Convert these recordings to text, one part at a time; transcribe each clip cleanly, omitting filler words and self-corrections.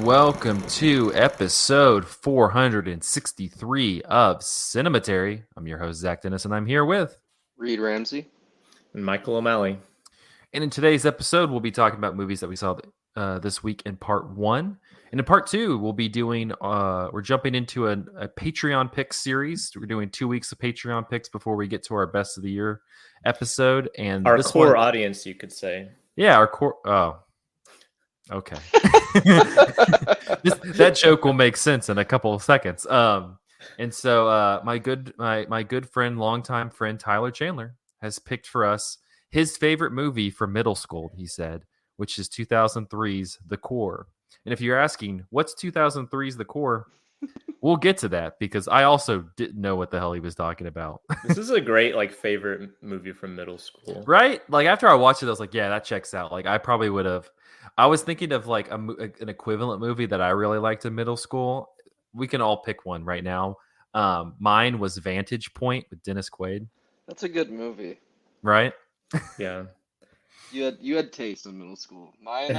welcome to episode 463 of Cinematary. I'm your host, Zach Dennis, and I'm here with Reid Ramsey and Michael O'Malley. And in today's episode, we'll be talking about movies that we saw this week in part one. And in part two, we'll be doing, we're jumping into a Patreon picks series. We're doing 2 weeks of Patreon picks before we get to our best of the year episode. And our this core audience, you could say. Yeah, our core. Oh, okay. That joke will make sense in a couple of seconds. And so my good friend, longtime friend Tyler Chandler has picked for us his favorite movie from middle school, he said, which is 2003's The Core. And if you're asking, what's 2003's The Core? We'll get to that because I also didn't know what the hell he was talking about. This is a great favorite movie from middle school. Right? Like after I watched it, I was like, yeah, that checks out. Like I probably would have. I was thinking of like an equivalent movie that I really liked in middle school. We can all pick one right now. Mine was Vantage Point with Dennis Quaid. That's a good movie. Right? Yeah. You had taste in middle school. Mine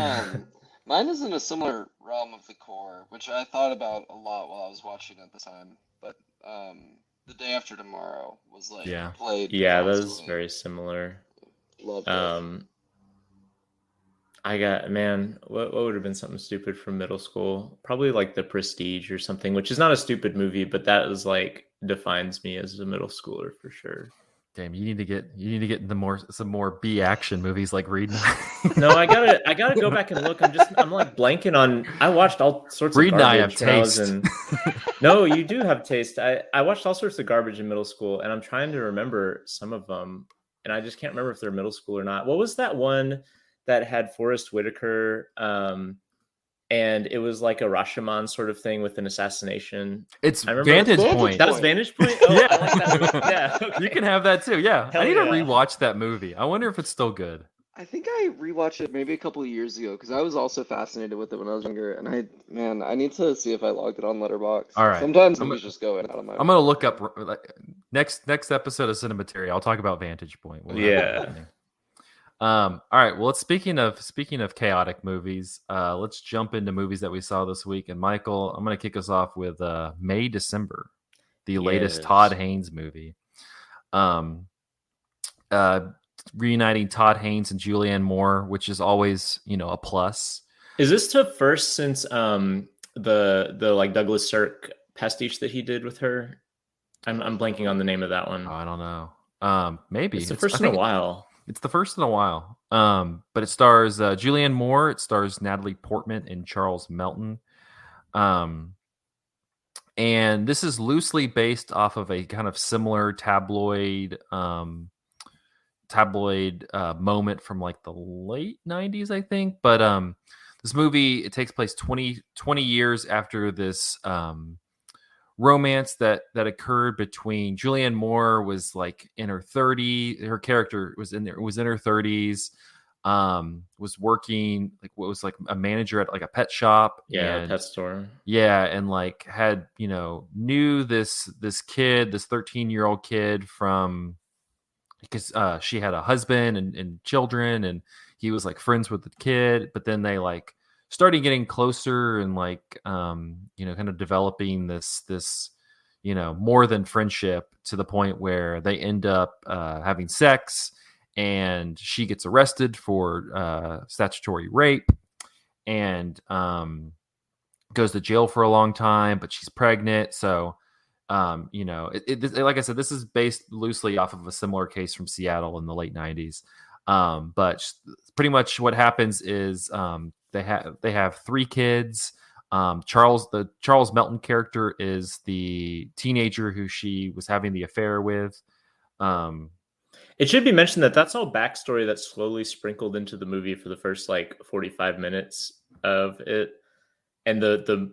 is in a similar realm of The Core, which I thought about a lot while I was watching at the time. But The Day After Tomorrow was played. Yeah, that was very similar. Loved it. What would have been something stupid from middle school? Probably like The Prestige or something, which is not a stupid movie, but that is defines me as a middle schooler for sure. Damn, you need to get into some more B action movies like Reid. No, I gotta go back and look. I'm blanking on. I watched all sorts Reid of garbage. and I have taste. No, you do have taste. I watched all sorts of garbage in middle school, and I'm trying to remember some of them, and I just can't remember if they're middle school or not. What was that one that had Forrest Whitaker? And it was like a Rashomon sort of thing with an assassination. It's Vantage Point. That was Vantage Point? Oh, yeah. I like that movie. Yeah, okay. You can have that too. Yeah. Hell I need to yeah. rewatch that movie. I wonder if it's still good. I think I rewatched it maybe a couple of years ago because I was also fascinated with it when I was younger. And I need to see if I logged it on Letterboxd. All right. Sometimes movies just go in and out of my. I'm gonna look up next episode of Cinematary. I'll talk about Vantage Point. All right. Well, speaking of chaotic movies, let's jump into movies that we saw this week. And Michael, I'm going to kick us off with May December, the latest Todd Haynes movie. Reuniting Todd Haynes and Julianne Moore, which is always a plus. Is this the first since the Douglas Sirk pastiche that he did with her? I'm blanking on the name of that one. Oh, I don't know. Maybe it's the first in a while. It's the first in a while. But it stars Julianne Moore. It stars Natalie Portman and Charles Melton. And this is loosely based off of a kind of similar tabloid moment from like the late 90s, I think. But this movie, it takes place 20 years after this romance that occurred between Julianne Moore was like in her 30s. Her character was in her 30s. Was working like a manager at like a pet shop. A pet store. Yeah, and like had knew this kid, this 13-year-old kid from because she had a husband and children, and he was like friends with the kid. But then they like started getting closer and kind of developing this more than friendship to the point where they end up having sex, and she gets arrested for statutory rape and goes to jail for a long time, but she's pregnant. So, like I said, this is based loosely off of a similar case from Seattle in the late 90s. But pretty much what happens is they have 3 kids. The Charles Melton character is the teenager who she was having the affair with. It should be mentioned that that's all backstory that's slowly sprinkled into the movie for the first 45 minutes of it, and the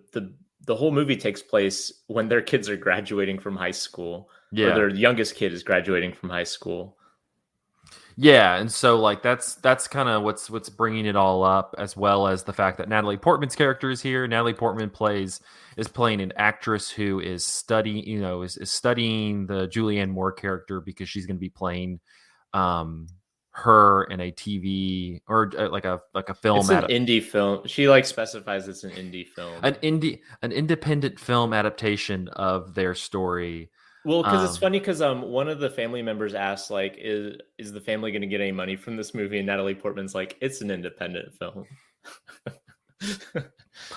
whole movie takes place when their kids are graduating from high school. Yeah, or their youngest kid is graduating from high school. Yeah, and so that's kind of what's bringing it all up, as well as the fact that Natalie Portman's character is here. Natalie Portman is playing an actress who is studying the Julianne Moore character because she's going to be playing her in a TV or like a film It's an indie film. She like specifies it's an indie film. an independent film adaptation of their story. Well, because it's funny because one of the family members asked like, is the family going to get any money from this movie? And Natalie Portman's like, it's an independent film.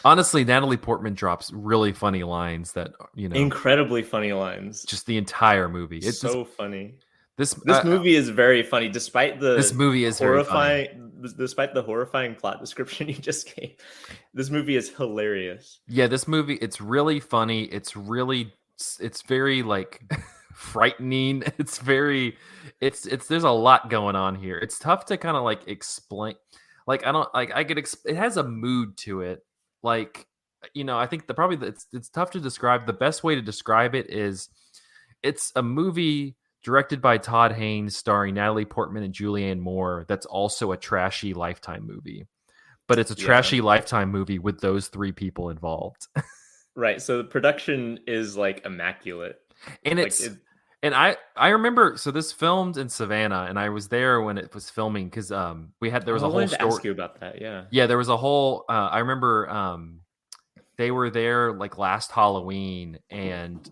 Honestly, Natalie Portman drops really funny lines that, incredibly funny lines. Just the entire movie. It's so funny. This movie is very funny, despite this movie is horrifying. Very funny. Despite the horrifying plot description you just gave, this movie is hilarious. Yeah, this movie, it's really funny. It's very like frightening. It's there's a lot going on here. It's tough to kind of like explain. Like it has a mood to it. Like, I think it's tough to describe. The best way to describe it is it's a movie directed by Todd Haynes, starring Natalie Portman and Julianne Moore. That's also a trashy Lifetime movie, but it's a trashy Lifetime movie with those three people involved. Right. So the production is like immaculate, and and I remember. So this filmed in Savannah, and I was there when it was filming because there was a whole story. To ask you about that. Yeah, there was a whole. I remember they were there like last Halloween, and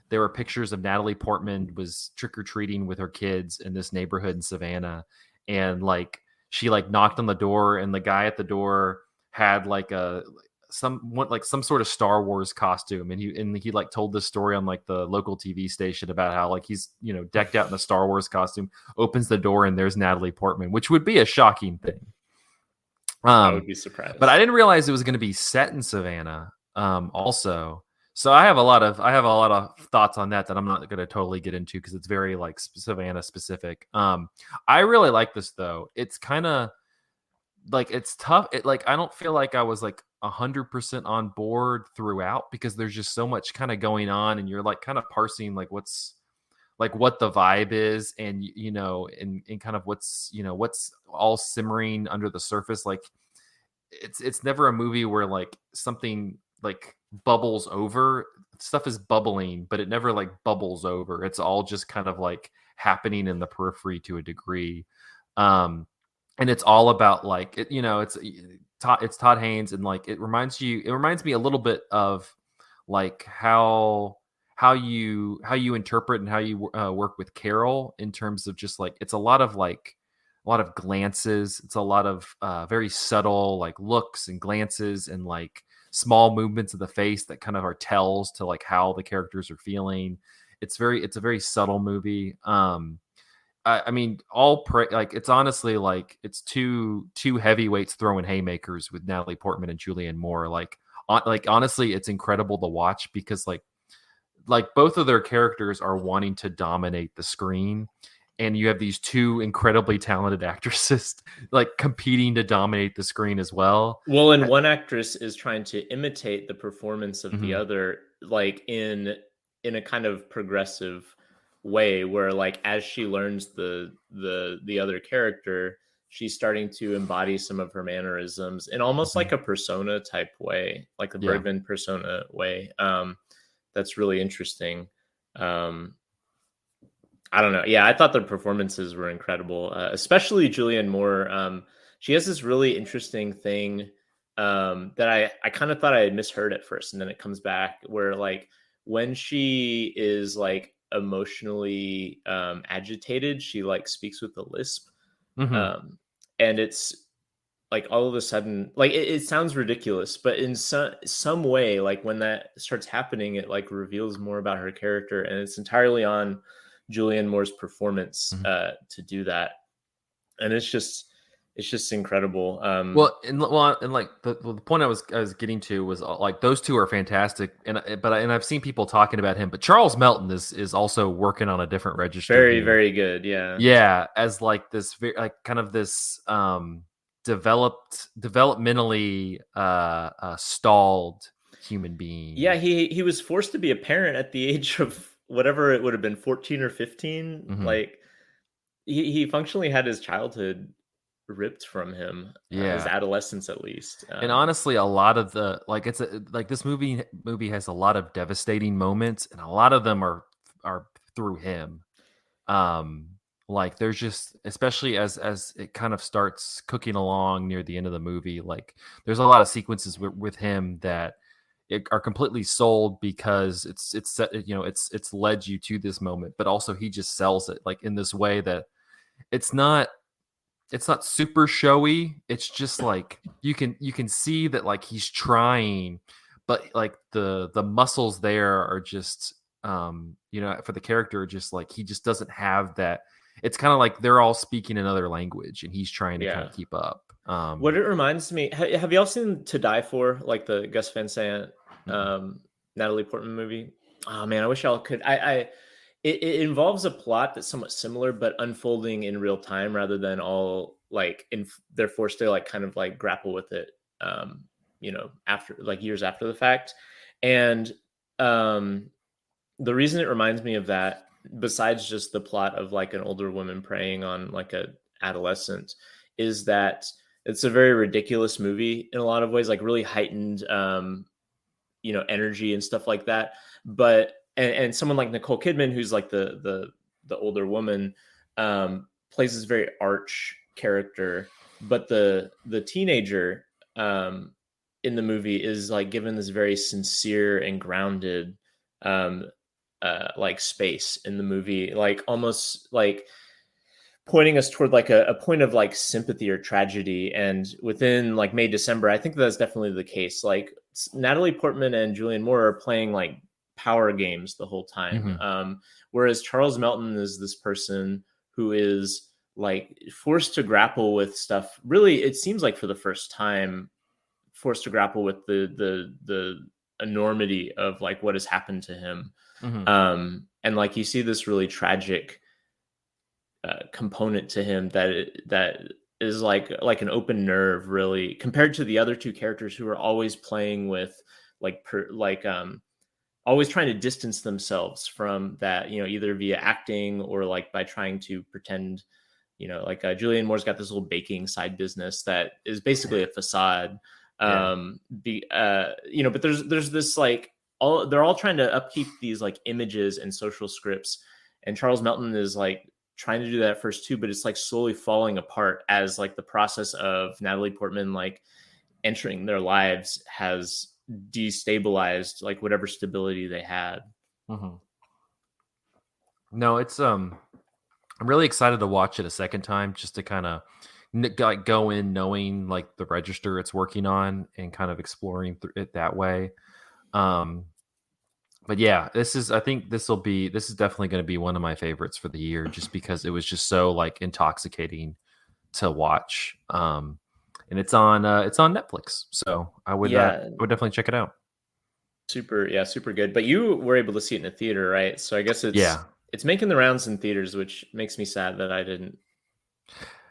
there were pictures of Natalie Portman was trick-or-treating with her kids in this neighborhood in Savannah. And like, she like knocked on the door, and the guy at the door had like some sort of Star Wars costume. And he like told this story on like the local TV station about how like he's, decked out in a Star Wars costume, opens the door, and there's Natalie Portman, which would be a shocking thing. I would be surprised. But I didn't realize it was going to be set in Savannah also. So I have a lot of thoughts on that I'm not going to totally get into because it's very like Savannah specific. I really like this though. It's kind of like, it's tough. I don't feel like I was like 100% on board throughout because there's just so much kind of going on, and you're like kind of parsing like what's like what the vibe is, and and kind of what's all simmering under the surface. Like it's never a movie where like something like bubbles over. Stuff is bubbling, but it never like bubbles over. It's all just kind of like happening in the periphery to a degree. And it's all about like it's Todd Haynes, and like it reminds me a little bit of like how you interpret and how you work with Carol, in terms of just like, it's a lot of glances. It's a lot of very subtle like looks and glances and like small movements of the face that kind of are tells to like how the characters are feeling. It's a very subtle movie. I mean, like, it's honestly like it's two heavyweights throwing haymakers with Natalie Portman and Julianne Moore. Like honestly, it's incredible to watch because like both of their characters are wanting to dominate the screen, and you have these two incredibly talented actresses like competing to dominate the screen as well. Well, and one actress is trying to imitate the performance of the other, like in a kind of progressive way, where like as she learns the other character, she's starting to embody some of her mannerisms in almost like a persona type way, like a Bergman persona way. That's really interesting. I don't know. Yeah, I thought the performances were incredible, especially Julianne Moore. She has this really interesting thing that I kind of thought I had misheard at first, and then it comes back where like when she is like emotionally agitated, she like speaks with a lisp, and it's like all of a sudden, like it sounds ridiculous, but in some way, like when that starts happening, it like reveals more about her character, and it's entirely on Julianne Moore's performance to do that, and it's just incredible. And like the point I was getting to was like those two are fantastic, and I've seen people talking about him, but Charles Melton is also working on a different register. Very very good, yeah, as like this very like kind of this developmentally stalled human being. Yeah, he was forced to be a parent at the age of whatever it would have been, 14 or 15. Like he functionally had his childhood ripped from him, his adolescence at least. And honestly, a lot of the like this movie has a lot of devastating moments, and a lot of them are through him. Like there's just, especially as it kind of starts cooking along near the end of the movie, like there's a lot of sequences with him that are completely sold because it's set, you know, it's led you to this moment, but also he just sells it like in this way that it's not it's not super showy. It's just like you can see that like he's trying, but like the muscles there are just you know, for the character, just like he just doesn't have that. It's kind of like they're all speaking another language and he's trying to kind Yeah. of keep up. What it reminds me, have y'all seen To Die For, like the Gus Van Sant, Mm-mm. Natalie Portman movie? Oh man, I wish y'all could. It involves a plot that's somewhat similar, but unfolding in real time rather than all like they're forced to like kind of like grapple with it, you know, after like years after the fact. And um, the reason it reminds me of that, besides just the plot of like an older woman preying on like a adolescent, is that it's a very ridiculous movie in a lot of ways, like really heightened you know, energy and stuff like that. But and someone like Nicole Kidman, who's like the older woman, plays this very arch character, but the teenager in the movie is like given this very sincere and grounded um like space in the movie, like almost like pointing us toward like a point of like sympathy or tragedy. And within like May, December, I think that's definitely the case. Like Natalie Portman and Julianne Moore are playing like power games the whole time. Mm-hmm. Whereas Charles Melton is this person who is like forced to grapple with stuff. Really, it seems like for the first time, forced to grapple with the enormity of like what has happened to him. Mm-hmm. And like you see this really tragic component to him that is like an open nerve, really, compared to the other two characters who are always playing with always trying to distance themselves from that, you know, either via acting or like by trying to pretend, you know, like Julianne Moore's got this little baking side business that is basically a facade. Yeah. You know, but there's this like they're all trying to upkeep these like images and social scripts, and Charles Melton is like trying to do that at first too, but it's like slowly falling apart as like the process of Natalie Portman like entering their lives has destabilized like whatever stability they had. Mm-hmm. No, it's I'm really excited to watch it a second time just to kind of like go in knowing like the register it's working on and kind of exploring it that way. Um, but yeah, I think this is definitely going to be one of my favorites for the year just because it was just so like intoxicating to watch. And it's on Netflix, so I Yeah, would definitely check it out. super good. But you were able to see it in a theater, right? So I guess Yeah, it's making the rounds in theaters, which makes me sad that I didn't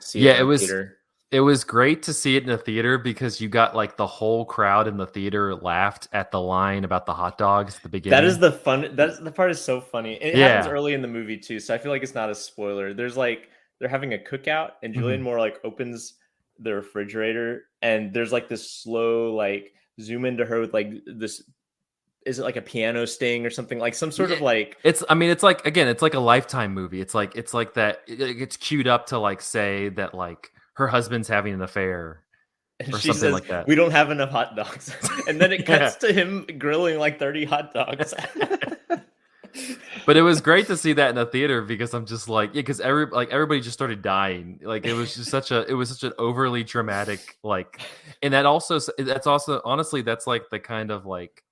see it yeah, in a theater. it was great to see it in a theater because you got like the whole crowd in the theater laughed at the line about the hot dogs at the That is beginning. the fun. That's the part is so funny. It happens Yeah. early in the movie too, so I feel like it's not a spoiler. There's like they're having a cookout, and Julianne Mhm. Moore like opens the refrigerator, and there's like this slow like zoom into her with like this. Is it like a piano sting or something, like some sort Yeah, of like? I mean, it's like again, it's like a Lifetime movie. It's like that. It gets queued up to like say that like her husband's having an affair And or she something says, like that. "We don't have enough hot dogs," and then it Yeah. cuts to him grilling like 30 hot dogs. But it was great to see that in a theater because I'm just like, yeah, because everybody just started dying. Like it was such an overly dramatic like, and that's also honestly that's like the kind of like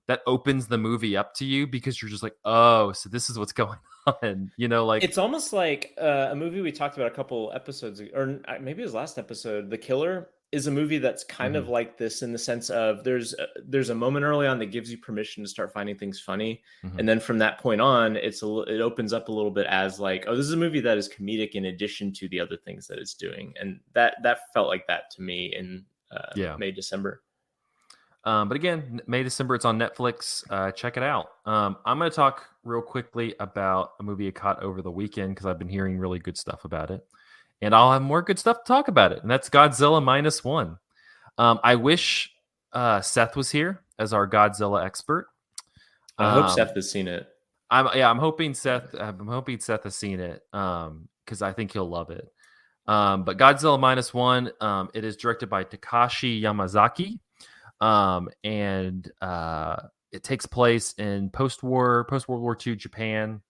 that opens the movie up to you because you're just like, oh, so this is what's going on, you know, like, It's almost like a movie we talked about a couple episodes ago, or maybe it was last episode. The Killer is a movie that's kind of mhm, like this in the sense of there's a moment early on that gives you permission to start finding things funny, mhm. and then from that point on, it opens up a little bit as like, oh, this is a movie that is comedic in addition to the other things that it's doing, and that felt like that to me in Yeah. May, December. But again, May, December, it's on Netflix. Check it out. I'm going to talk real quickly about a movie I caught over the weekend because I've been hearing really good stuff about it. And I'll have more good stuff to talk about it. And that's Godzilla Minus One. I wish Seth was here as our Godzilla expert. I hope Um, Seth has seen it. I'm hoping Seth has seen it. because I think he'll love it. But Godzilla Minus One, it is directed by Takashi Yamazaki, and it takes place in post-World War II Japan.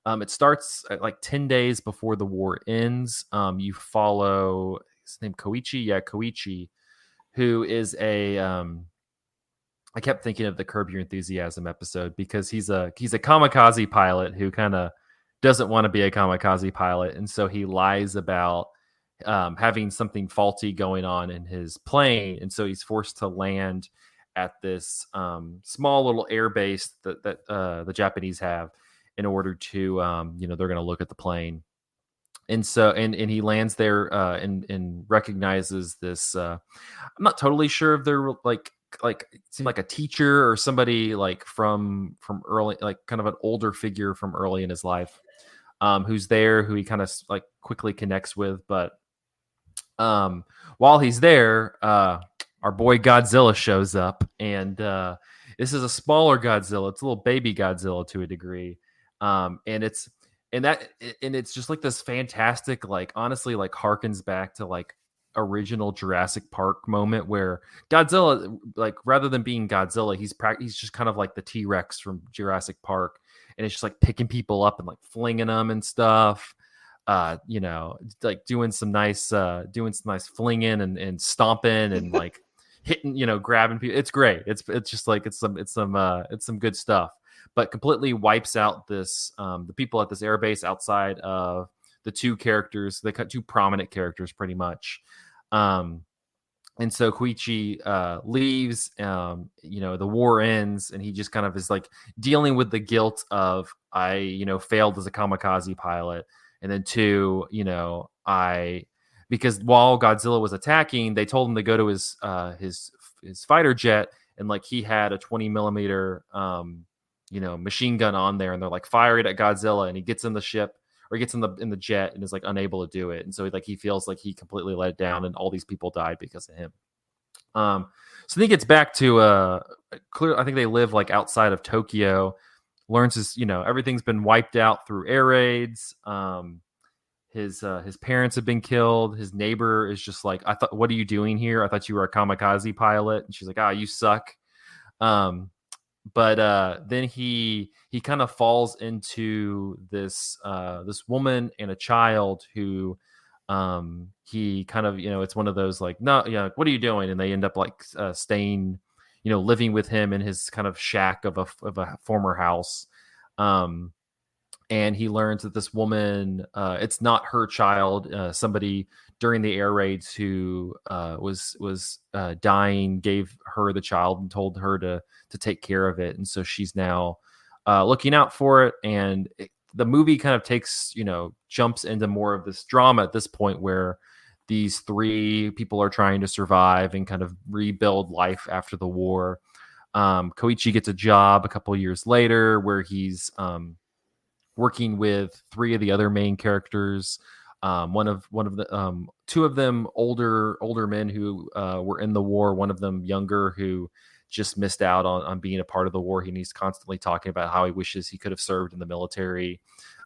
It starts like 10 days before the war ends. You follow his name Koichi, Koichi, who is a I kept thinking of the Curb Your Enthusiasm episode because he's a kamikaze pilot who kind of doesn't want to be a kamikaze pilot, and so he lies about having something faulty going on in his plane, and so he's forced to land at this small little air base that the Japanese have in order to they're going to look at the plane, and so and he lands there and recognizes this. I'm not totally sure if they're like it seemed like a teacher or somebody like from early, like kind of an older figure from early in his life, who's there, who he kind of like quickly connects with. But while he's there, our boy Godzilla shows up, and this is a smaller Godzilla. It's a little baby Godzilla to a degree, and it's just like this fantastic, like honestly, like harkens back to like original Jurassic Park moment where Godzilla, like rather than being Godzilla, he's just kind of like the T-Rex from Jurassic Park, and it's just like picking people up and like flinging them and stuff. Like doing some nice flinging and stomping and like hitting, grabbing people. It's great. It's just like it's some good stuff, but completely wipes out this the people at this airbase outside of the two characters, the two prominent characters, pretty much. And so Koichi leaves. The war ends, and he just kind of is like dealing with the guilt of I failed as a kamikaze pilot, and then two, because while Godzilla was attacking, they told him to go to his fighter jet, and like he had a 20 millimeter machine gun on there, and they're like fire it at Godzilla, and he gets in the ship, or he gets in the jet and is like unable to do it, and so he feels like he completely let down, and all these people died because of him. So then he gets back to clear. I think they live like outside of Tokyo. Learns everything's been wiped out through air raids. His parents have been killed. His neighbor is just like, what are you doing here? I thought you were a kamikaze pilot. And she's like, you suck. But then he kind of falls into this woman and a child who he kind of it's one of those like, no, what are you doing? And they end up like staying, living with him in his kind of shack of a former house. And he learns that this woman, it's not her child. Somebody during the air raids who was dying gave her the child and told her to take care of it. And so she's now looking out for it. And the movie kind of takes, jumps into more of this drama at this point where these three people are trying to survive and kind of rebuild life after the war. Koichi gets a job a couple years later where he's working with three of the other main characters. One of the two of them older men who were in the war. One of them younger who just missed out on being a part of the war. He's constantly talking about how he wishes he could have served in the military.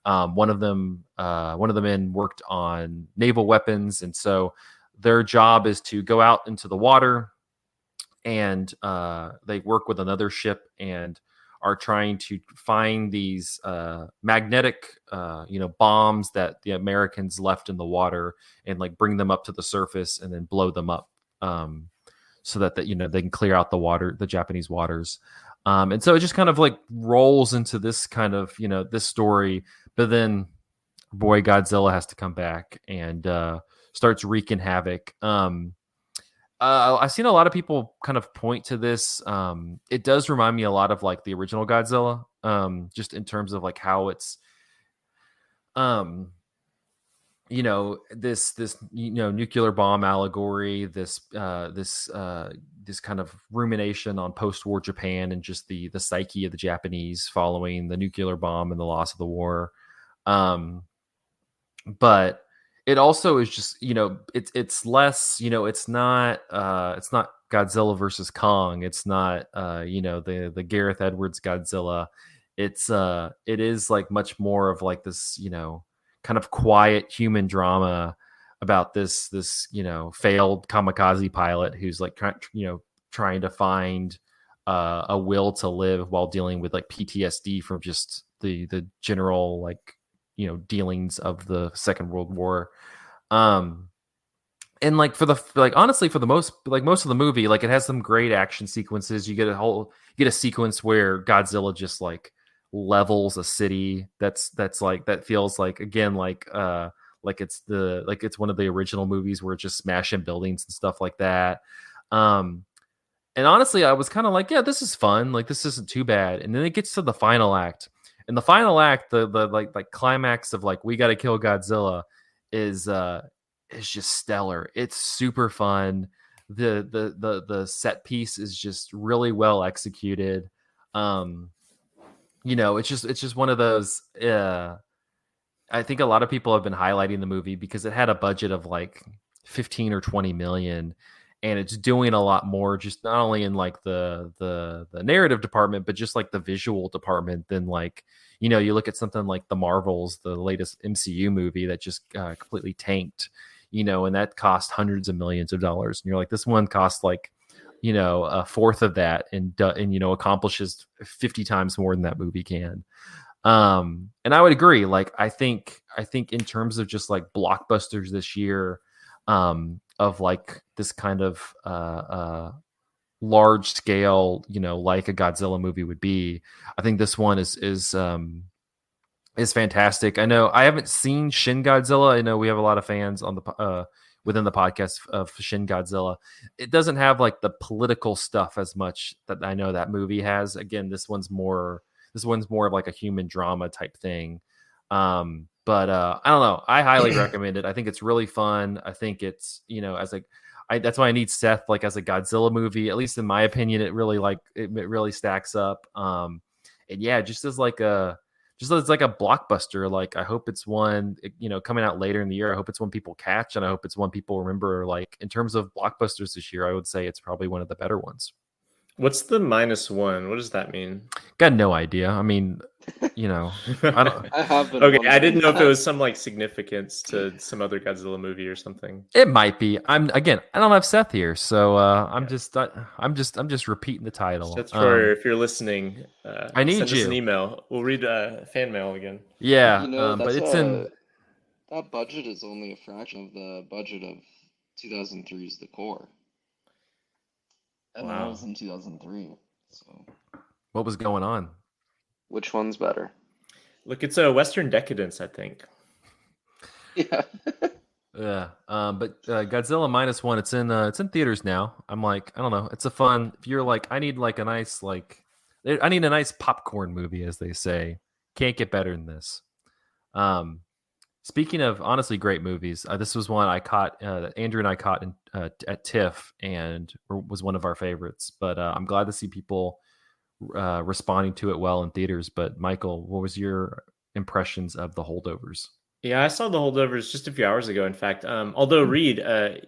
One of the men worked on naval weapons, and so their job is to go out into the water, and they work with another ship and are trying to find these magnetic, bombs that the Americans left in the water, and like bring them up to the surface and then blow them up, so that they can clear out the Japanese waters. And so it just kind of like rolls into this kind of this story, but then boy Godzilla has to come back and starts wreaking havoc. I've seen a lot of people kind of point to this. It does remind me a lot of like the original Godzilla, just in terms of like how it's, this nuclear bomb allegory, this kind of rumination on post-war Japan and just the psyche of the Japanese following the nuclear bomb and the loss of the war. But it also is just, it's less, it's not Godzilla versus Kong. It's not, the Gareth Edwards Godzilla. It is like much more of like this, kind of quiet human drama about this failed kamikaze pilot who's like trying to find a will to live while dealing with like PTSD from just the general like dealings of the Second World War. And like honestly for the most of the movie, like it has some great action sequences. You get a sequence where Godzilla just like levels a city that's like that feels like again like it's one of the original movies where it's just smashing buildings and stuff like that. And honestly, I was kind of like, yeah, this is fun. Like this isn't too bad. And then it gets to the final act. And the final act, the like climax of like we got to kill Godzilla is just stellar. It's super fun. The set piece is just really well executed. It's just one of those. I think a lot of people have been highlighting the movie because it had a budget of like 15 or 20 million, and it's doing a lot more. Just not only in like the narrative department, but just like the visual department. Than like you look at something like the Marvels, the latest MCU movie that just completely tanked. And that cost hundreds of millions of dollars. And you're like, this one costs like, a fourth of that and accomplishes 50 times more than that movie can. And I would agree. Like, I think in terms of just like blockbusters this year, of like this kind of, large scale, like a Godzilla movie would be, I think this one is fantastic. I know I haven't seen Shin Godzilla. I know we have a lot of fans on the within the podcast of Shin Godzilla. It doesn't have like the political stuff as much that I know that movie has. Again, this one's more of like a human drama type thing. But I don't know. I highly recommend it. I think it's really fun. I think it's that's why I need Seth like as a Godzilla movie. At least in my opinion, it really stacks up. And yeah, just as like a blockbuster. Like I hope it's one coming out later in the year. I hope it's one people catch, and I hope it's one people remember. Like in terms of blockbusters this year, I would say it's probably one of the better ones. What's the -1? What does that mean? Got no idea. I mean, I don't. I have been. Okay, I didn't know if it that. was some like significance to some other Godzilla movie or something. It might be. I don't have Seth here, so I'm just repeating the title. Seth Troyer, if you're listening, I need send us an you. email. We'll read fan mail again. Yeah, That's but it's in. that budget is only a fraction of the budget of 2003's The Core. And that Wow. was in 2003. So, What was going on? which one's better? Look, it's a Western decadence, I think. Yeah. Yeah, but Godzilla -1, it's in theaters now. I'm like, I don't know, it's a fun. If you're like, I need like a nice I need a nice popcorn movie, as they say. Can't get better than this. Speaking of honestly great movies, this was one I caught. Andrew and I caught at TIFF, and was one of our favorites. But I'm glad to see people responding to it well in theaters. But Michael, what was your impressions of the Holdovers? Yeah, I saw the Holdovers just a few hours ago, in fact. Although, Reid,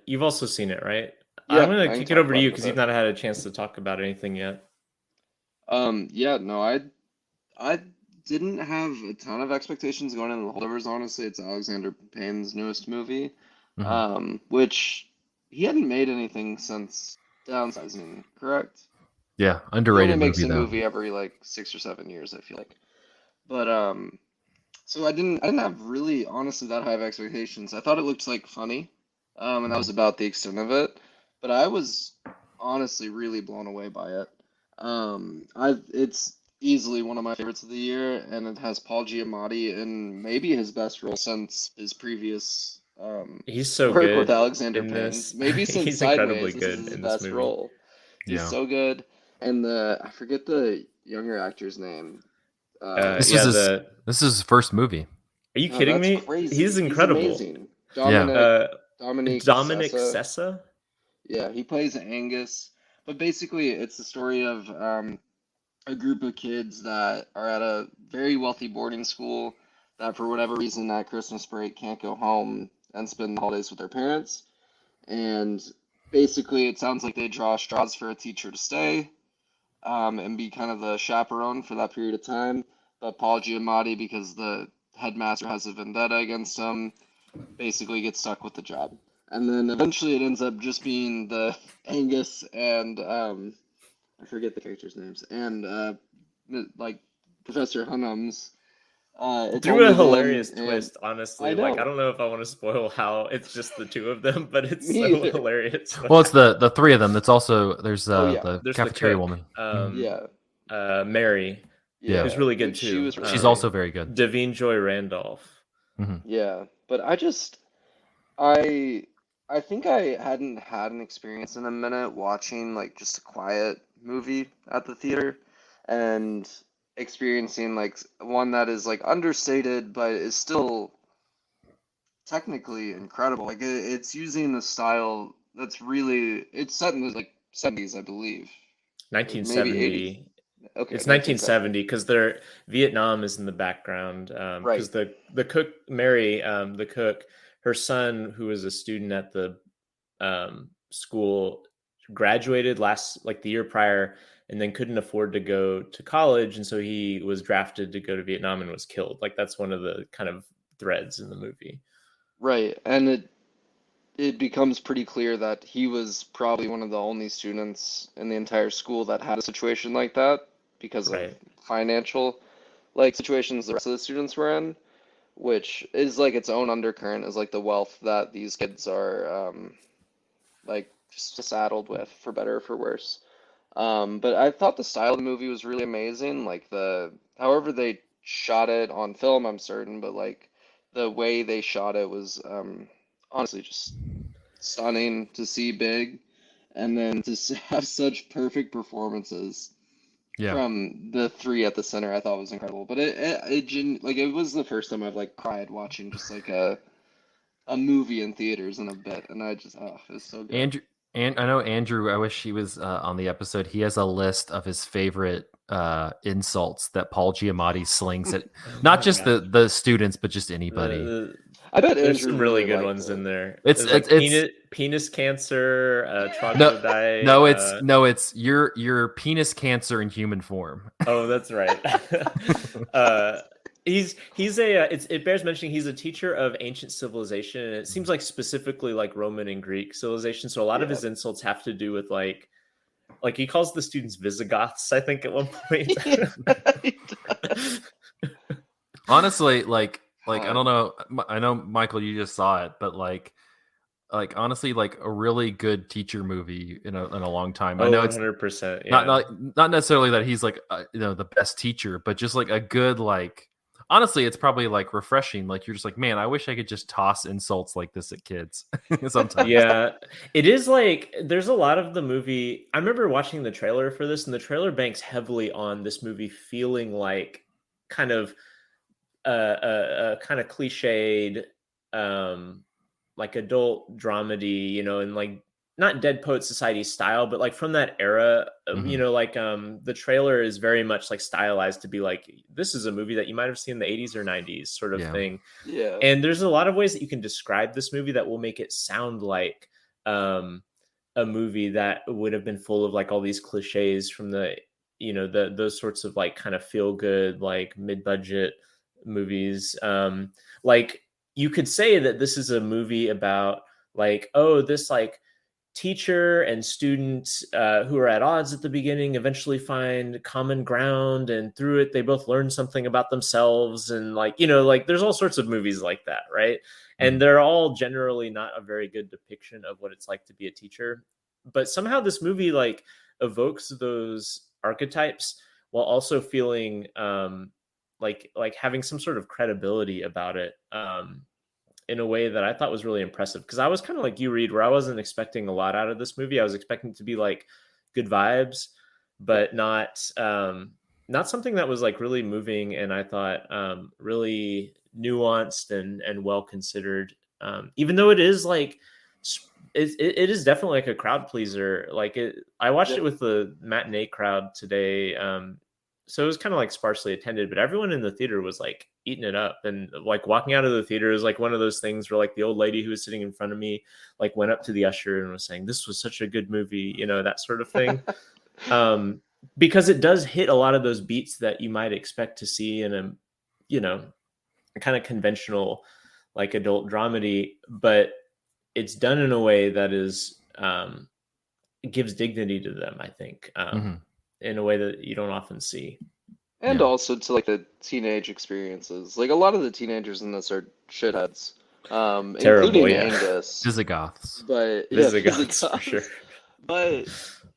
you've also seen it, right? Yeah, I'm going I to can kick it talk over to about you it a because you've bit. not had a chance to talk about anything yet. Yeah, no, I didn't have a ton of expectations going into the Holdovers, honestly. It's Alexander Payne's newest movie, Mhm. which he hadn't made anything since Downsizing, correct? Yeah, He only underrated makes movie a though. movie every like 6 or 7 years, I feel like. But so I didn't have really honestly that high of expectations. I thought it looked like funny, and that was about the extent of it. But I was honestly really blown away by it. It's easily one of my favorites of the year, and it has Paul Giamatti in maybe his best role since his previous He's so work with good Alexander in Payne. this. Maybe since He's incredibly Sideways, this good is his in this best movie. role. He's Yeah. so good, and I forget the younger actor's name. This Yeah, is his first movie. Are you No, kidding that's me? crazy. He's incredible. amazing. Yeah. Dominic Dominic Sessa. Sessa? Yeah, he plays Angus. But basically, it's the story of a group of kids that are at a very wealthy boarding school that, for whatever reason, at Christmas break can't go home and spend the holidays with their parents. And basically, it sounds like they draw straws for a teacher to stay, and be kind of the chaperone for that period of time. But Paul Giamatti, because the headmaster has a vendetta against him, basically gets stuck with the job. And then eventually it ends up just being the Angus and I forget the characters' names, and like Professor Hunnam's. It's Through a only him, hilarious and twist, honestly. I Like, I know. don't know if I want to spoil how it's just the two of them, but it's Me so either. hilarious. Well, it's the three of them. That's also there's Oh yeah, the There's the cafeteria cook, woman. Mhm. yeah, Mary, Yeah, who's yeah. really good Which she too. was really she's great. also very good. Davine Joy Randolph. Hmm. Yeah, but I I think I hadn't had an experience in a minute watching like just a quiet movie at the theater and experiencing like one that is like understated but is still technically incredible. Like it's using a style that's really it's set in the like 70s, I believe, or maybe 80s. 1970. Okay, It's 1970. 1970 because they're Vietnam is in the background. Because Right. the cook Mary, the cook, her son who was a student at the school graduated last like the year prior and then couldn't afford to go to college, and so he was drafted to go to Vietnam and was killed. Like that's one of the kind of threads in the movie. Right. And it becomes pretty clear that he was probably one of the only students in the entire school that had a situation like that because of Right. financial like situations the rest of the students were in, which is like its own undercurrent is like the wealth that these kids are like just saddled with for better or for worse. But I thought the style of the movie was really amazing. Like however they shot it on film, I'm certain, but like the way they shot it was honestly just stunning to see big, and then to have such perfect performances Yeah. from the three at the center, I thought was incredible. But like it was the first time I've like cried watching just like a movie in theaters in a bit, and I just it was so good. Andrew, and I know Andrew. I wish he was on the episode. He has a list of his favorite insults that Paul Giamatti slings at Oh not my just gosh. the students, but just anybody. I bet There's Andrew some really really good liked ones it. in there. It's There's it's like it's penis cancer, no troglodyte. no, it's your penis cancer in human form. Oh, that's right. uh, he's a it bears mentioning he's a teacher of ancient civilization, and it seems like specifically like Roman and Greek civilization. So a lot of Yeah. his insults have to do with like he calls the students Visigoths, I think, at one point. Honestly, like I God. don't know. I know Michael, you just saw it, but honestly, like a really good teacher movie in a long time. I Oh, know it's 100%. not Yeah. not necessarily that he's like the best teacher, but just like a good like. Honestly, it's probably like refreshing. Like you're just like, man, I wish I could just toss insults like this at kids sometimes. Yeah, it is like there's a lot of the movie. I remember watching the trailer for this, and the trailer banks heavily on this movie feeling like kind of kind of cliched, um, like adult dramedy, and like not Dead Poet Society style, but like from that era, Mhm. like the trailer is very much like stylized to be like this is a movie that you might have seen in the 80s or 90s sort of Yeah. thing. Yeah. And there's a lot of ways that you can describe this movie that will make it sound like a movie that would have been full of like all these cliches from the those sorts of like kind of feel good like mid-budget movies. Like you could say that this is a movie about like, oh, this like teacher and students who are at odds at the beginning eventually find common ground, and through it they both learn something about themselves, and like like there's all sorts of movies like that, right? And Mhm. they're all generally not a very good depiction of what it's like to be a teacher, but somehow this movie like evokes those archetypes while also feeling like having some sort of credibility about it, in a way that I thought was really impressive. Because I was kind of like you, Reed, where I wasn't expecting a lot out of this movie. I was expecting it to be like good vibes, but not something that was like really moving. And I thought really nuanced and well considered. Even though it is like it is definitely like a crowd pleaser. Like I watched Yep. it with the matinee crowd today. So it was kind of like sparsely attended, but everyone in the theater was like eating it up. And like walking out of the theater is like one of those things where like the old lady who was sitting in front of me like went up to the usher and was saying, "This was such a good movie," that sort of thing. Because it does hit a lot of those beats that you might expect to see in a, you know, kind of conventional like adult dramedy, but it's done in a way that is gives dignity to them, I think, in a way that you don't often see. And also to like the teenage experiences. Like a lot of the teenagers in this are shitheads, Terrible, including yeah. Angus. Visigoths. But yeah, Visigoths, for sure. But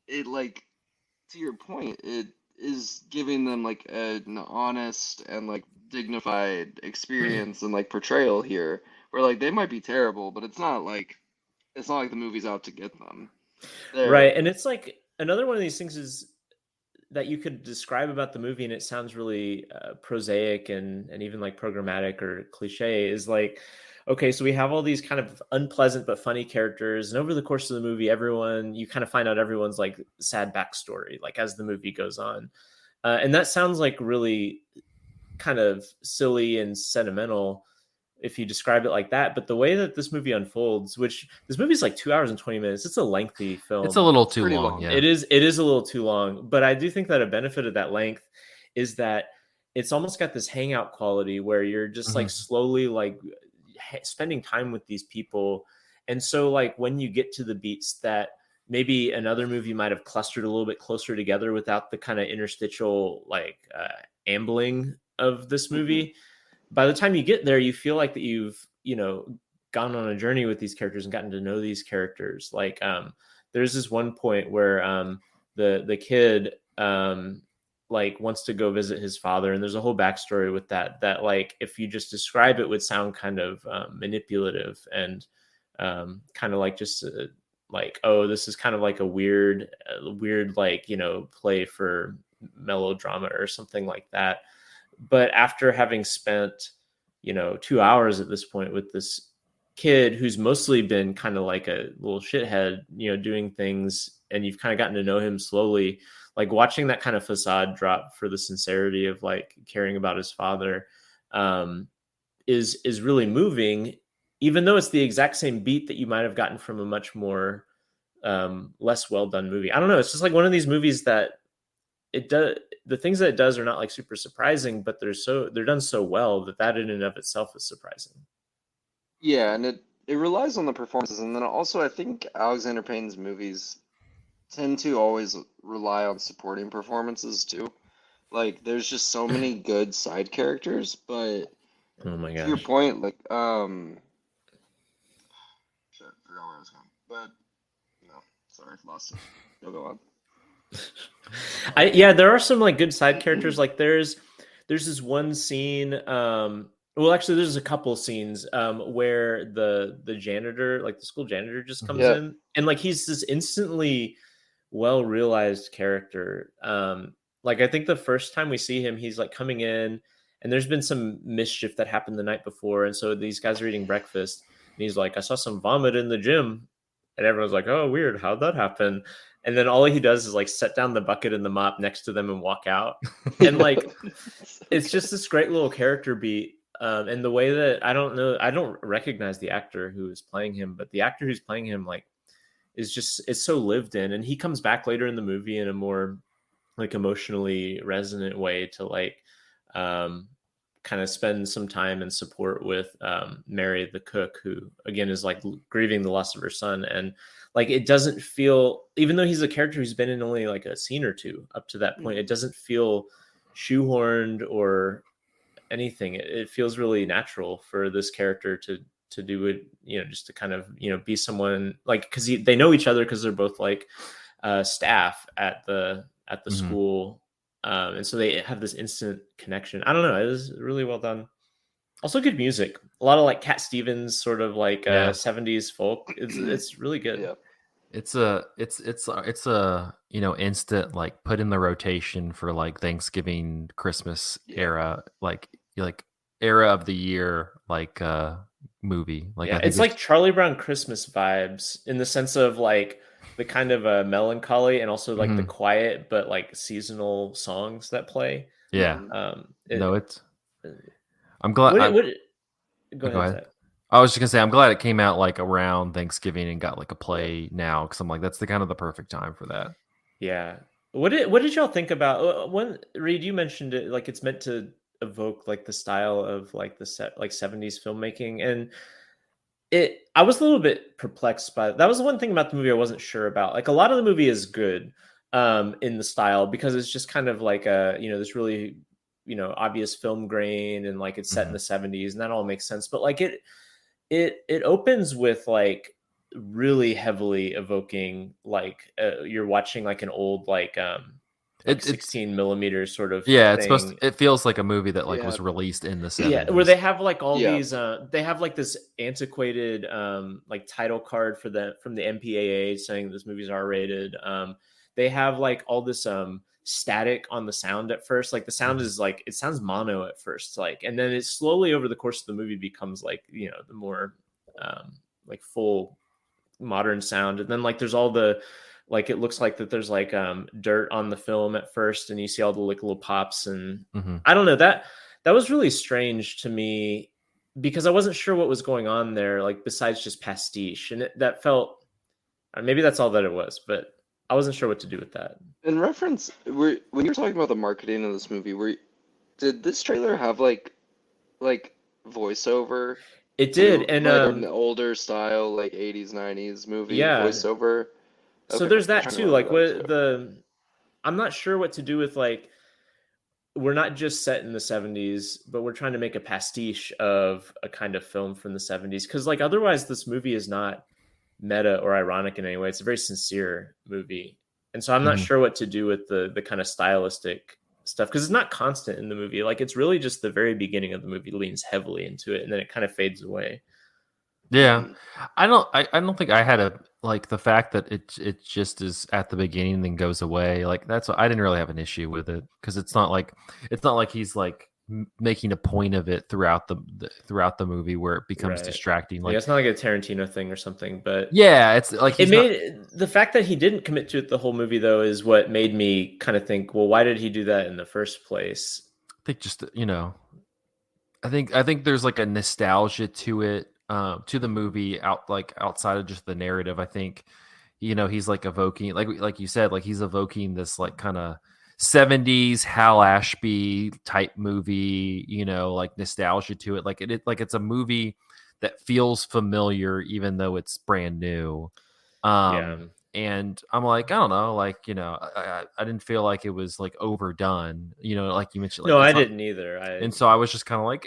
it, like, to your point, it is giving them like an honest and like dignified experience and like portrayal here, where like they might be terrible, but it's not like the movie's out to get them. Right, and it's like another one of these things is that you could describe about the movie and it sounds really prosaic and even like programmatic or cliche is like, okay, so we have all these kind of unpleasant but funny characters, and over the course of the movie you kind of find out everyone's like sad backstory like as the movie goes on, and that sounds like really kind of silly and sentimental if you describe it like that. But the way that this movie unfolds, which this movie is like 2 hours and 20 minutes, it's a lengthy film. It's a little too long. Yeah, it is a little too long, but I do think that a benefit of that length is that it's almost got this hangout quality where you're just like slowly like spending time with these people. And so like when you get to the beats that maybe another movie might have clustered a little bit closer together without the kind of interstitial like ambling of this movie, by the time you get there, you feel like that you've, gone on a journey with these characters and gotten to know these characters. Like, there's this one point where the kid like wants to go visit his father, and there's a whole backstory with that like if you just describe it would sound kind of manipulative and kind of like just like, oh, this is kind of like a weird like play for melodrama or something like that. But after having spent 2 hours at this point with this kid who's mostly been kind of like a little shithead, doing things, and you've kind of gotten to know him slowly, like watching that kind of facade drop for the sincerity of like caring about his father is really moving, even though it's the exact same beat that you might have gotten from a much more less well done movie. I don't know, it's just like one of these movies that it does, the things that it does are not like super surprising, but they're done so well that in and of itself is surprising. Yeah, and it relies on the performances, and then also I think Alexander Payne's movies tend to always rely on supporting performances too. Like there's just so many good side characters, but oh my gosh, to your point, like shit, forgot where I was going. But no, sorry, lost it. You'll go on. There are some like good side characters. Like there's this one scene, well actually there's a couple scenes where the janitor, like the school janitor, just comes in, and like he's this instantly well realized character. Like I think the first time we see him, he's like coming in and there's been some mischief that happened the night before, and so these guys are eating breakfast and he's like, I saw some vomit in the gym, and everyone's like, oh weird, how'd that happen? And then all he does is like set down the bucket and the mop next to them and walk out. And like, it's just this great little character beat. And the way that I don't recognize the actor who is playing him, but the actor who's playing him like it's so lived in. And he comes back later in the movie in a more like emotionally resonant way to like kind of spend some time and support with Mary the cook, who again is like grieving the loss of her son. And like it doesn't feel, even though he's a character who's been in only like a scene or two up to that point, it doesn't feel shoehorned or anything. It feels really natural for this character to do it, just to kind of be someone like, because they know each other because they're both like staff at the school, and so they have this instant connection. I don't know, it is really well done. Also good music, a lot of like Cat Stevens sort of like 70s folk. It's really good. Yeah. It's a instant like put in the rotation for like Thanksgiving, Christmas era, like era of the year, like movie. Like I think it's like Charlie Brown Christmas vibes in the sense of like the kind of a melancholy and also like the quiet but like seasonal songs that play. Yeah. I'm glad. Go ahead. I was just gonna say I'm glad it came out like around Thanksgiving and got like a play now, because I'm like that's the kind of the perfect time for that. Yeah. What did y'all think about when Reid, you mentioned it, like it's meant to evoke like the style of like the 70s filmmaking. And I was a little bit perplexed by that. Was the one thing about the movie I wasn't sure about. Like a lot of the movie is good in the style because it's just kind of like this really, obvious film grain, and like it's set in the 70s, and that all makes sense. But like it opens with like really heavily evoking like you're watching like an old like 16 millimeters sort of it's thing. it feels like a movie that like Yeah. was released in the 70s. Yeah, where they have like all Yeah. these they have like this antiquated like title card from the MPAA saying this movie's R-rated. They have like all this static on the sound at first. Like the sound is like, it sounds mono at first, like, and then it slowly over the course of the movie becomes like, the more like full modern sound. And then like there's all the like, it looks like that there's like dirt on the film at first, and you see all the like little pops. And I don't know, that was really strange to me because I wasn't sure what was going on there, like besides just pastiche. And that felt, maybe that's all that it was, but I wasn't sure what to do with that. In reference, when you were talking about the marketing of this movie, did this trailer have like voiceover? It did, and like an older style, like 80s, 90s movie voiceover. So there's that too. Like I'm not sure what to do with like, we're not just set in the 70s, but we're trying to make a pastiche of a kind of film from the 70s. Because like otherwise, this movie is not meta or ironic in any way. It's a very sincere movie, and so I'm not sure what to do with the kind of stylistic stuff, because it's not constant in the movie. Like it's really just the very beginning of the movie leans heavily into it, and then it kind of fades away. Yeah, I don't think I had the fact that it just is at the beginning and then goes away. Like that's what I didn't really have an issue with it, because it's not like he's like making a point of it throughout the movie where it becomes distracting. Like it's not like a Tarantino thing or something, but yeah, it's like the fact that he didn't commit to it the whole movie though is what made me kind of think, well, why did he do that in the first place? I think just I think there's like a nostalgia to it, to the movie outside of just the narrative. I think he's like evoking, like you said, like he's evoking this like kind of 70s Hal Ashby type movie, like nostalgia to it. Like it's a movie that feels familiar even though it's brand new. And I'm like, I don't know, like, I didn't feel like it was like overdone, like you mentioned. Like, no, I didn't either. And so I was just kind of like,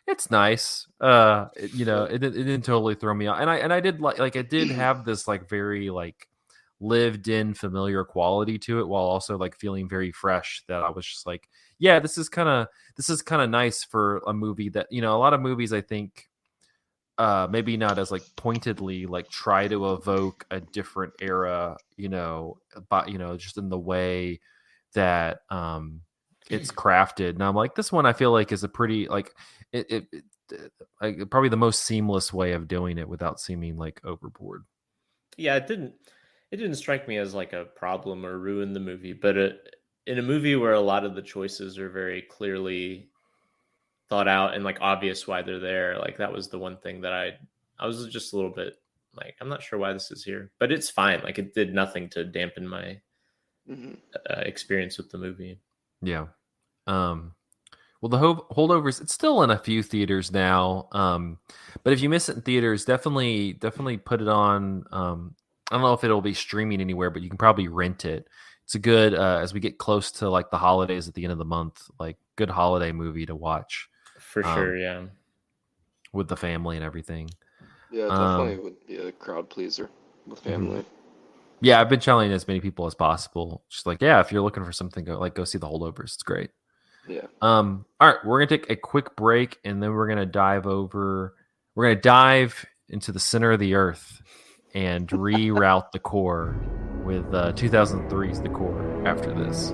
it's nice. It didn't totally throw me off. And I did like it did have this like very like lived in familiar quality to it, while also like feeling very fresh, that I was just like, yeah, this is kind of nice for a movie that, a lot of movies I think maybe not as like pointedly like try to evoke a different era, but just in the way that it's crafted. And I'm like, this one I feel like is a pretty like probably the most seamless way of doing it without seeming like overboard. Yeah, it didn't strike me as like a problem or ruin the movie, but in a movie where a lot of the choices are very clearly thought out and like obvious why they're there, like that was the one thing that I was just a little bit like, I'm not sure why this is here, but it's fine. Like it did nothing to dampen my experience with the movie. Yeah. Well, the Holdovers, it's still in a few theaters now. But if you miss it in theaters, definitely put it on. I don't know if it'll be streaming anywhere, but you can probably rent it. It's a good, as we get close to like the holidays at the end of the month, like good holiday movie to watch. For sure, yeah. With the family and everything. Yeah, definitely would be a crowd pleaser with family. Yeah, I've been telling as many people as possible. Just like, yeah, if you're looking for something, go see the Holdovers. It's great. Yeah. All right, we're gonna take a quick break, and then we're gonna dive into the center of the earth and reroute the core with 2003's The Core after this.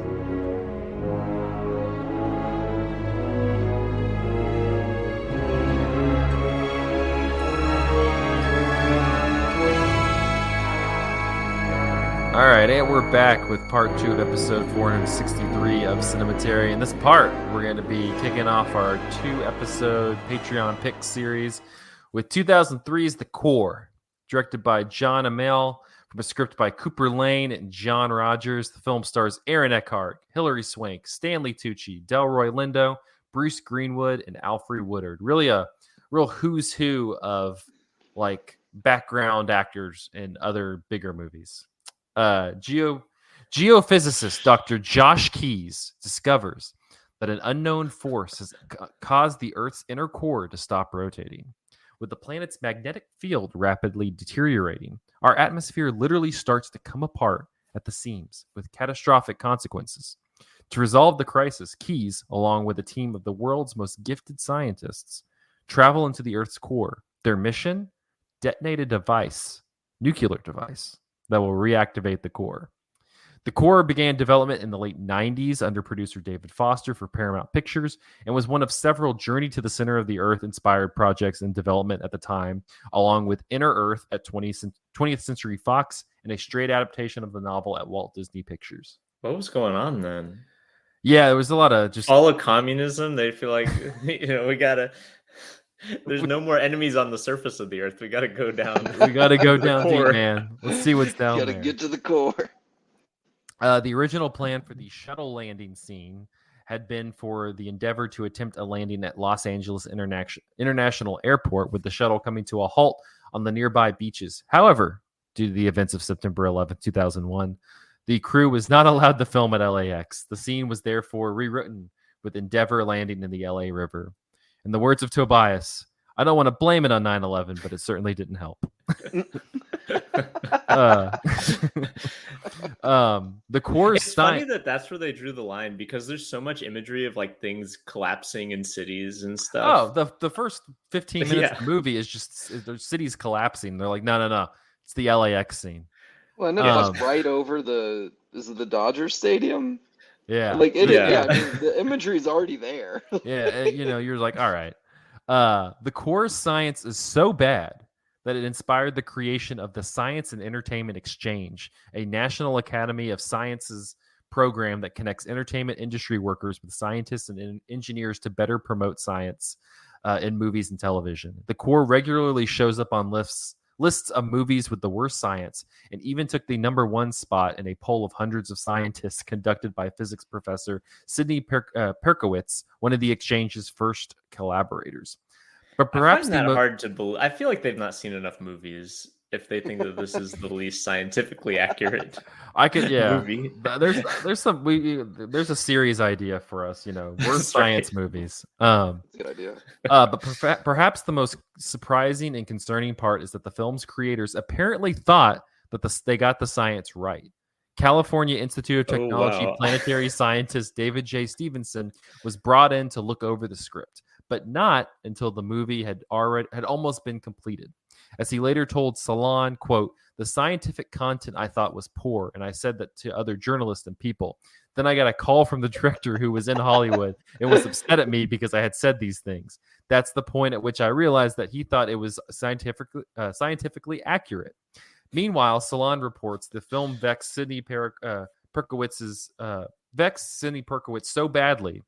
All right, and we're back with part 2 of episode 463 of Cinematary. In this part, we're going to be kicking off our 2-episode Patreon pick series with 2003's The Core, directed by John Amell, from a script by Cooper Lane and John Rogers. The film stars Aaron Eckhart, Hilary Swank, Stanley Tucci, Delroy Lindo, Bruce Greenwood, and Alfred Woodard. Really a real who's who of like background actors in other bigger movies. Geophysicist Dr. Josh Keyes discovers that an unknown force has caused the Earth's inner core to stop rotating. With the planet's magnetic field rapidly deteriorating, our atmosphere literally starts to come apart at the seams with catastrophic consequences. To resolve the crisis, Keyes, along with a team of the world's most gifted scientists, travel into the Earth's core. Their mission? Detonate a nuclear device, that will reactivate the core. The core began development in the late 90s under producer David Foster for Paramount Pictures and was one of several Journey to the Center of the Earth inspired projects in development at the time, along with Inner Earth at 20th Century Fox and a straight adaptation of the novel at Walt Disney Pictures. What was going on then? Yeah, there was a lot of just... all of communism. They feel like, we gotta... There's no more enemies on the surface of the Earth. We gotta go down. We gotta go down deep, man. Let's see what's down there. Gotta get to the core. The original plan for the shuttle landing scene had been for the Endeavour to attempt a landing at Los Angeles International Airport, with the shuttle coming to a halt on the nearby beaches. However, due to the events of September 11, 2001, the crew was not allowed to film at LAX. The scene was therefore rewritten, with Endeavour landing in the LA River. In the words of Tobias, I don't want to blame it on 9/11, but it certainly didn't help. The core... It's funny that that's where they drew the line, because there's so much imagery of like things collapsing in cities and stuff. Oh, the first 15 minutes of the movie is just the cities collapsing. They're like, no, it's the LAX scene. Well, and then it was right over the Dodger Stadium. Yeah, like it. Yeah, I mean, the imagery is already there. Yeah, you're like, all right. The core science is so bad that it inspired the creation of the Science and Entertainment Exchange, a National Academy of Sciences program that connects entertainment industry workers with scientists and engineers to better promote science in movies and television. The core regularly shows up on lists of movies with the worst science, and even took the #1 spot in a poll of hundreds of scientists conducted by physics professor Sidney Perkowitz, one of the exchange's first collaborators. But perhaps I find that hard to believe. I feel like they've not seen enough movies if they think that this is the least scientifically accurate movie. There's a series idea for us, worst science movies. That's a good idea. But perhaps the most surprising and concerning part is that the film's creators apparently thought that they got the science right. California Institute of Technology planetary scientist David J. Stevenson was brought in to look over the script, but not until the movie had almost been completed. As he later told Salon, quote, "The scientific content I thought was poor, and I said that to other journalists and people. Then I got a call from the director who was in Hollywood and was upset at me because I had said these things. That's the point at which I realized that he thought it was scientifically accurate." Meanwhile, Salon reports the film vexed Sidney Perkowitz so badly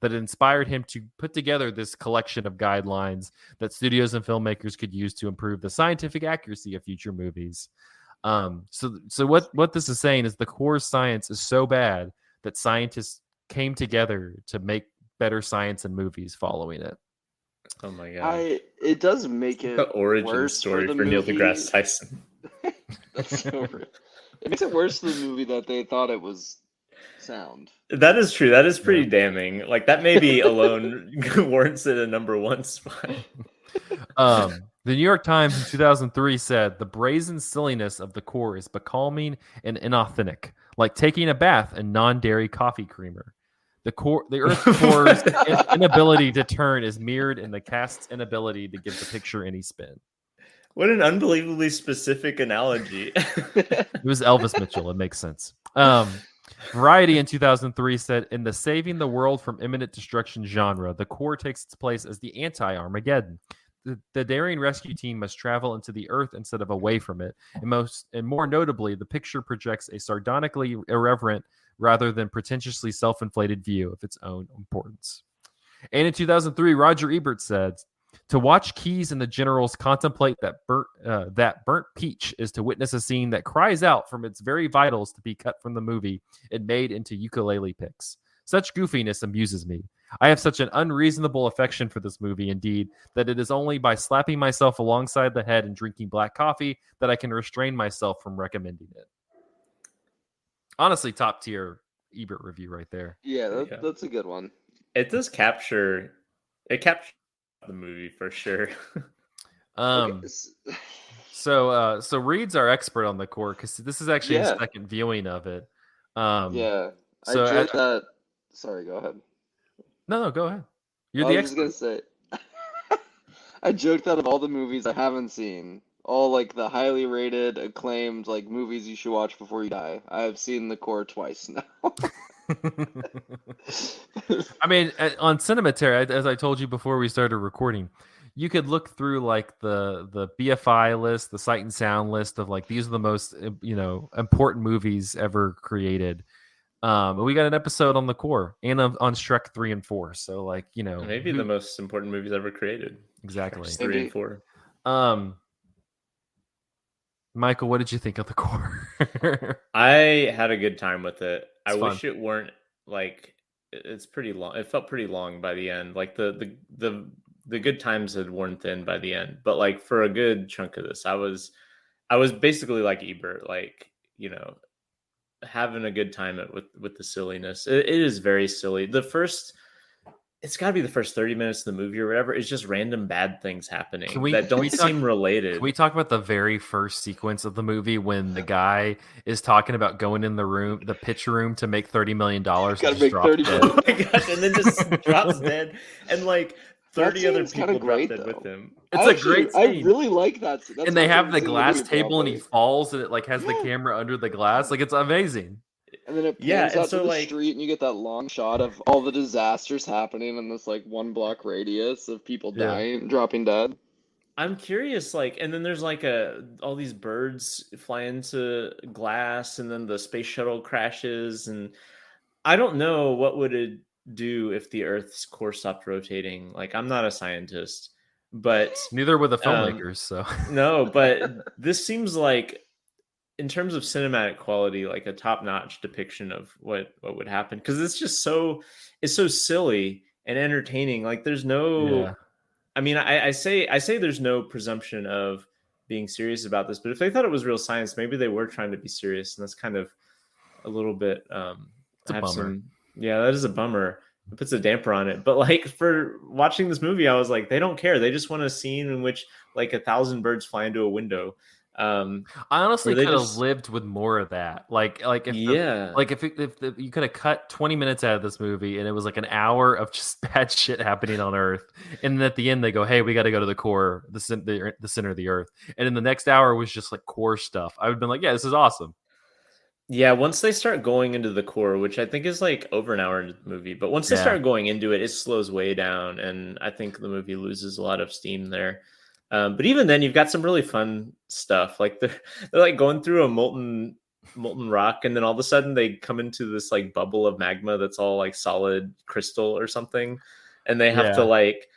that it inspired him to put together this collection of guidelines that studios and filmmakers could use to improve the scientific accuracy of future movies. So what this is saying is the core science is so bad that scientists came together to make better science in movies following it. Oh my god! It does make it the origin story for Neil deGrasse Tyson. That's so real. It makes it worse for the movie that they thought it was sound. That is true. That is pretty damning. Like, that maybe alone warrants it a #1 spot. The New York Times in 2003 said the brazen silliness of the core is becalming and inauthentic, like taking a bath in non-dairy coffee creamer. The Earth's core's inability to turn is mirrored in the cast's inability to give the picture any spin. What an unbelievably specific analogy. It was Elvis Mitchell. It makes sense. Variety in 2003 said, in the saving the world from imminent destruction genre, the core takes its place as the anti-Armageddon. The daring rescue team must travel into the Earth instead of away from it. And more notably, the picture projects a sardonically irreverent rather than pretentiously self-inflated view of its own importance. And in 2003, Roger Ebert said, to watch Keyes and the generals contemplate that burnt peach is to witness a scene that cries out from its very vitals to be cut from the movie and made into ukulele picks. Such goofiness amuses me. I have such an unreasonable affection for this movie, indeed, that it is only by slapping myself alongside the head and drinking black coffee that I can restrain myself from recommending it. Honestly, top tier Ebert review right there. Yeah, that's a good one. It does capture the movie for sure. Okay. So Reed's our expert on the core because this is actually his Yeah. second viewing of it. Yeah. So I joked that. Sorry, go ahead. No, go ahead. You're I the was just expert. gonna say, I joked that of all the movies I haven't seen, all like the highly rated, acclaimed like movies you should watch before you die, I have seen The Core twice now. I mean, on Cinematary, as I told you before we started recording, you could look through like the BFI list, the Sight and Sound list of like these are the most important movies ever created. We got an episode on The Core and on Shrek 3 and 4. So like maybe the most important movies ever created. Exactly. Shrek 3 and 4. Michael, what did you think of The Core? I had a good time with it. It's I fun. wish it weren't like it's pretty long. It felt pretty long by the end. Like the good times had worn thin by the end. But like for a good chunk of this, I was basically like Ebert, like having a good time with the silliness. It is very silly. It's got to be the first 30 minutes of the movie or whatever. It's just random bad things happening that don't seem related. Can we talk about the very first sequence of the movie when the guy is talking about going in the pitch room to make $30 million? Gotta make 30 million. Oh my gosh, and then just drops dead. And like 30 other people drop dead with him. It's a great scene. I really like that. And they have the glass table and he falls and it like has the camera under the glass. Like it's amazing. And then it pans out to the street, and you get that long shot of all the disasters happening in this like 1 block radius of people dying, dropping dead. I'm curious, like, and then there's like all these birds fly into glass, and then the space shuttle crashes, and I don't know what would it do if the Earth's core stopped rotating. Like, I'm not a scientist, but neither were the filmmakers. So no, but this seems like, in terms of cinematic quality, like a top-notch depiction of what would happen, because it's so silly and entertaining. Like there's no I mean, I say there's no presumption of being serious about this, but if they thought it was real science, maybe they were trying to be serious, and that's kind of a little bit it's a bummer. That is a bummer. It puts a damper on it. But like for watching this movie, I was like, they don't care. They just want a scene in which like 1,000 birds fly into a window. I honestly could have lived with more of that. If you could have cut 20 minutes out of this movie and it was like an hour of just bad shit happening on Earth, and then at the end they go, "Hey, we got to go to the core, the center of the Earth," and in the next hour was just like core stuff. I would have been like, "Yeah, this is awesome." Yeah, once they start going into the core, which I think is like over an hour into the movie, but once they start going into it, it slows way down, and I think the movie loses a lot of steam there. But even then, you've got some really fun stuff. Like they're like going through a molten rock, and then all of a sudden they come into this like bubble of magma that's all like solid crystal or something, and they have to like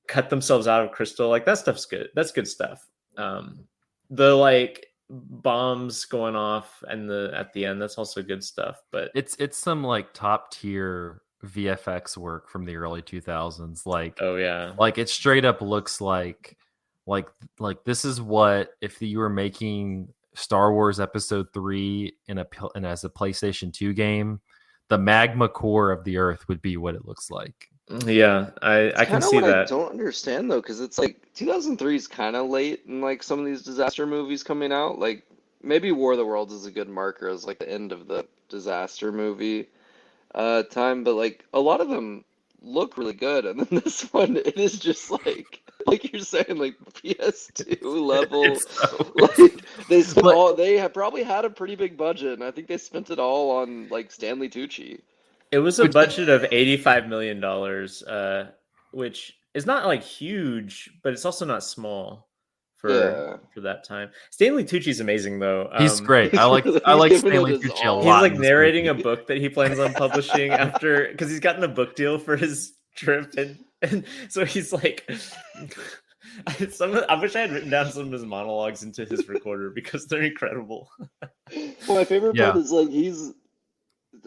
cut themselves out of crystal. Like that stuff's good. That's good stuff. The like bombs going off and at the end, that's also good stuff. But it's some like top tier VFX work from the early 2000s. Like, oh yeah, like it straight up looks like this is what if you were making Star Wars Episode 3 and as a PlayStation 2 game, the magma core of the Earth would be what it looks like. Yeah, I can see that. I don't understand though, because it's like 2003 is kind of late in like some of these disaster movies coming out. Like maybe War of the Worlds is a good marker as like the end of the disaster movie time, but like a lot of them look really good, and then this one, it is just like you're saying, like PS2 level. They have probably had a pretty big budget, and I think they spent it all on like Stanley Tucci. It was a budget of $85 million, which is not like huge, but it's also not small for that time. Stanley Tucci's amazing though. He's great. I like Stanley Tucci a lot. He's like narrating a book that he plans on publishing after, because he's gotten a book deal for his trip, and so he's like, I wish I had written down some of his monologues into his recorder because they're incredible. Well, my favorite part is like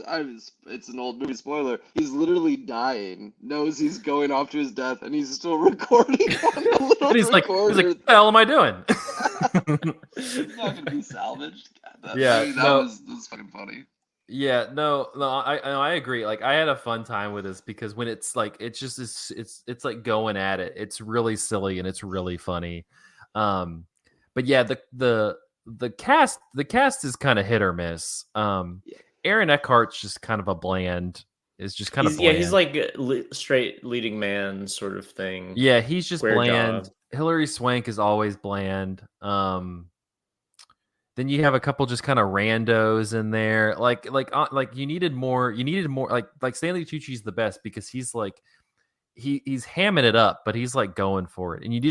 it's an old movie, spoiler. He's literally dying, knows he's going off to his death, and he's still recording on the little And he's like, recorder. what the hell am I doing? It's not gonna be salvaged. God, Yeah, that was fucking funny. Yeah, no, I agree. Like, I had a fun time with this because when it's like, it's just it's like going at it. It's really silly and it's really funny. But yeah, the cast is kind of hit or miss. Aaron Eckhart's just kind of a bland. Is just kind of bland. Yeah, he's like straight leading man sort of thing. Yeah, he's just Square bland. jaw. Hilary Swank is always bland. Then you have a couple just kind of randos in there. Like you needed more. You needed more. Like Stanley Tucci's the best because he's like he's hamming it up, but he's like going for it. And you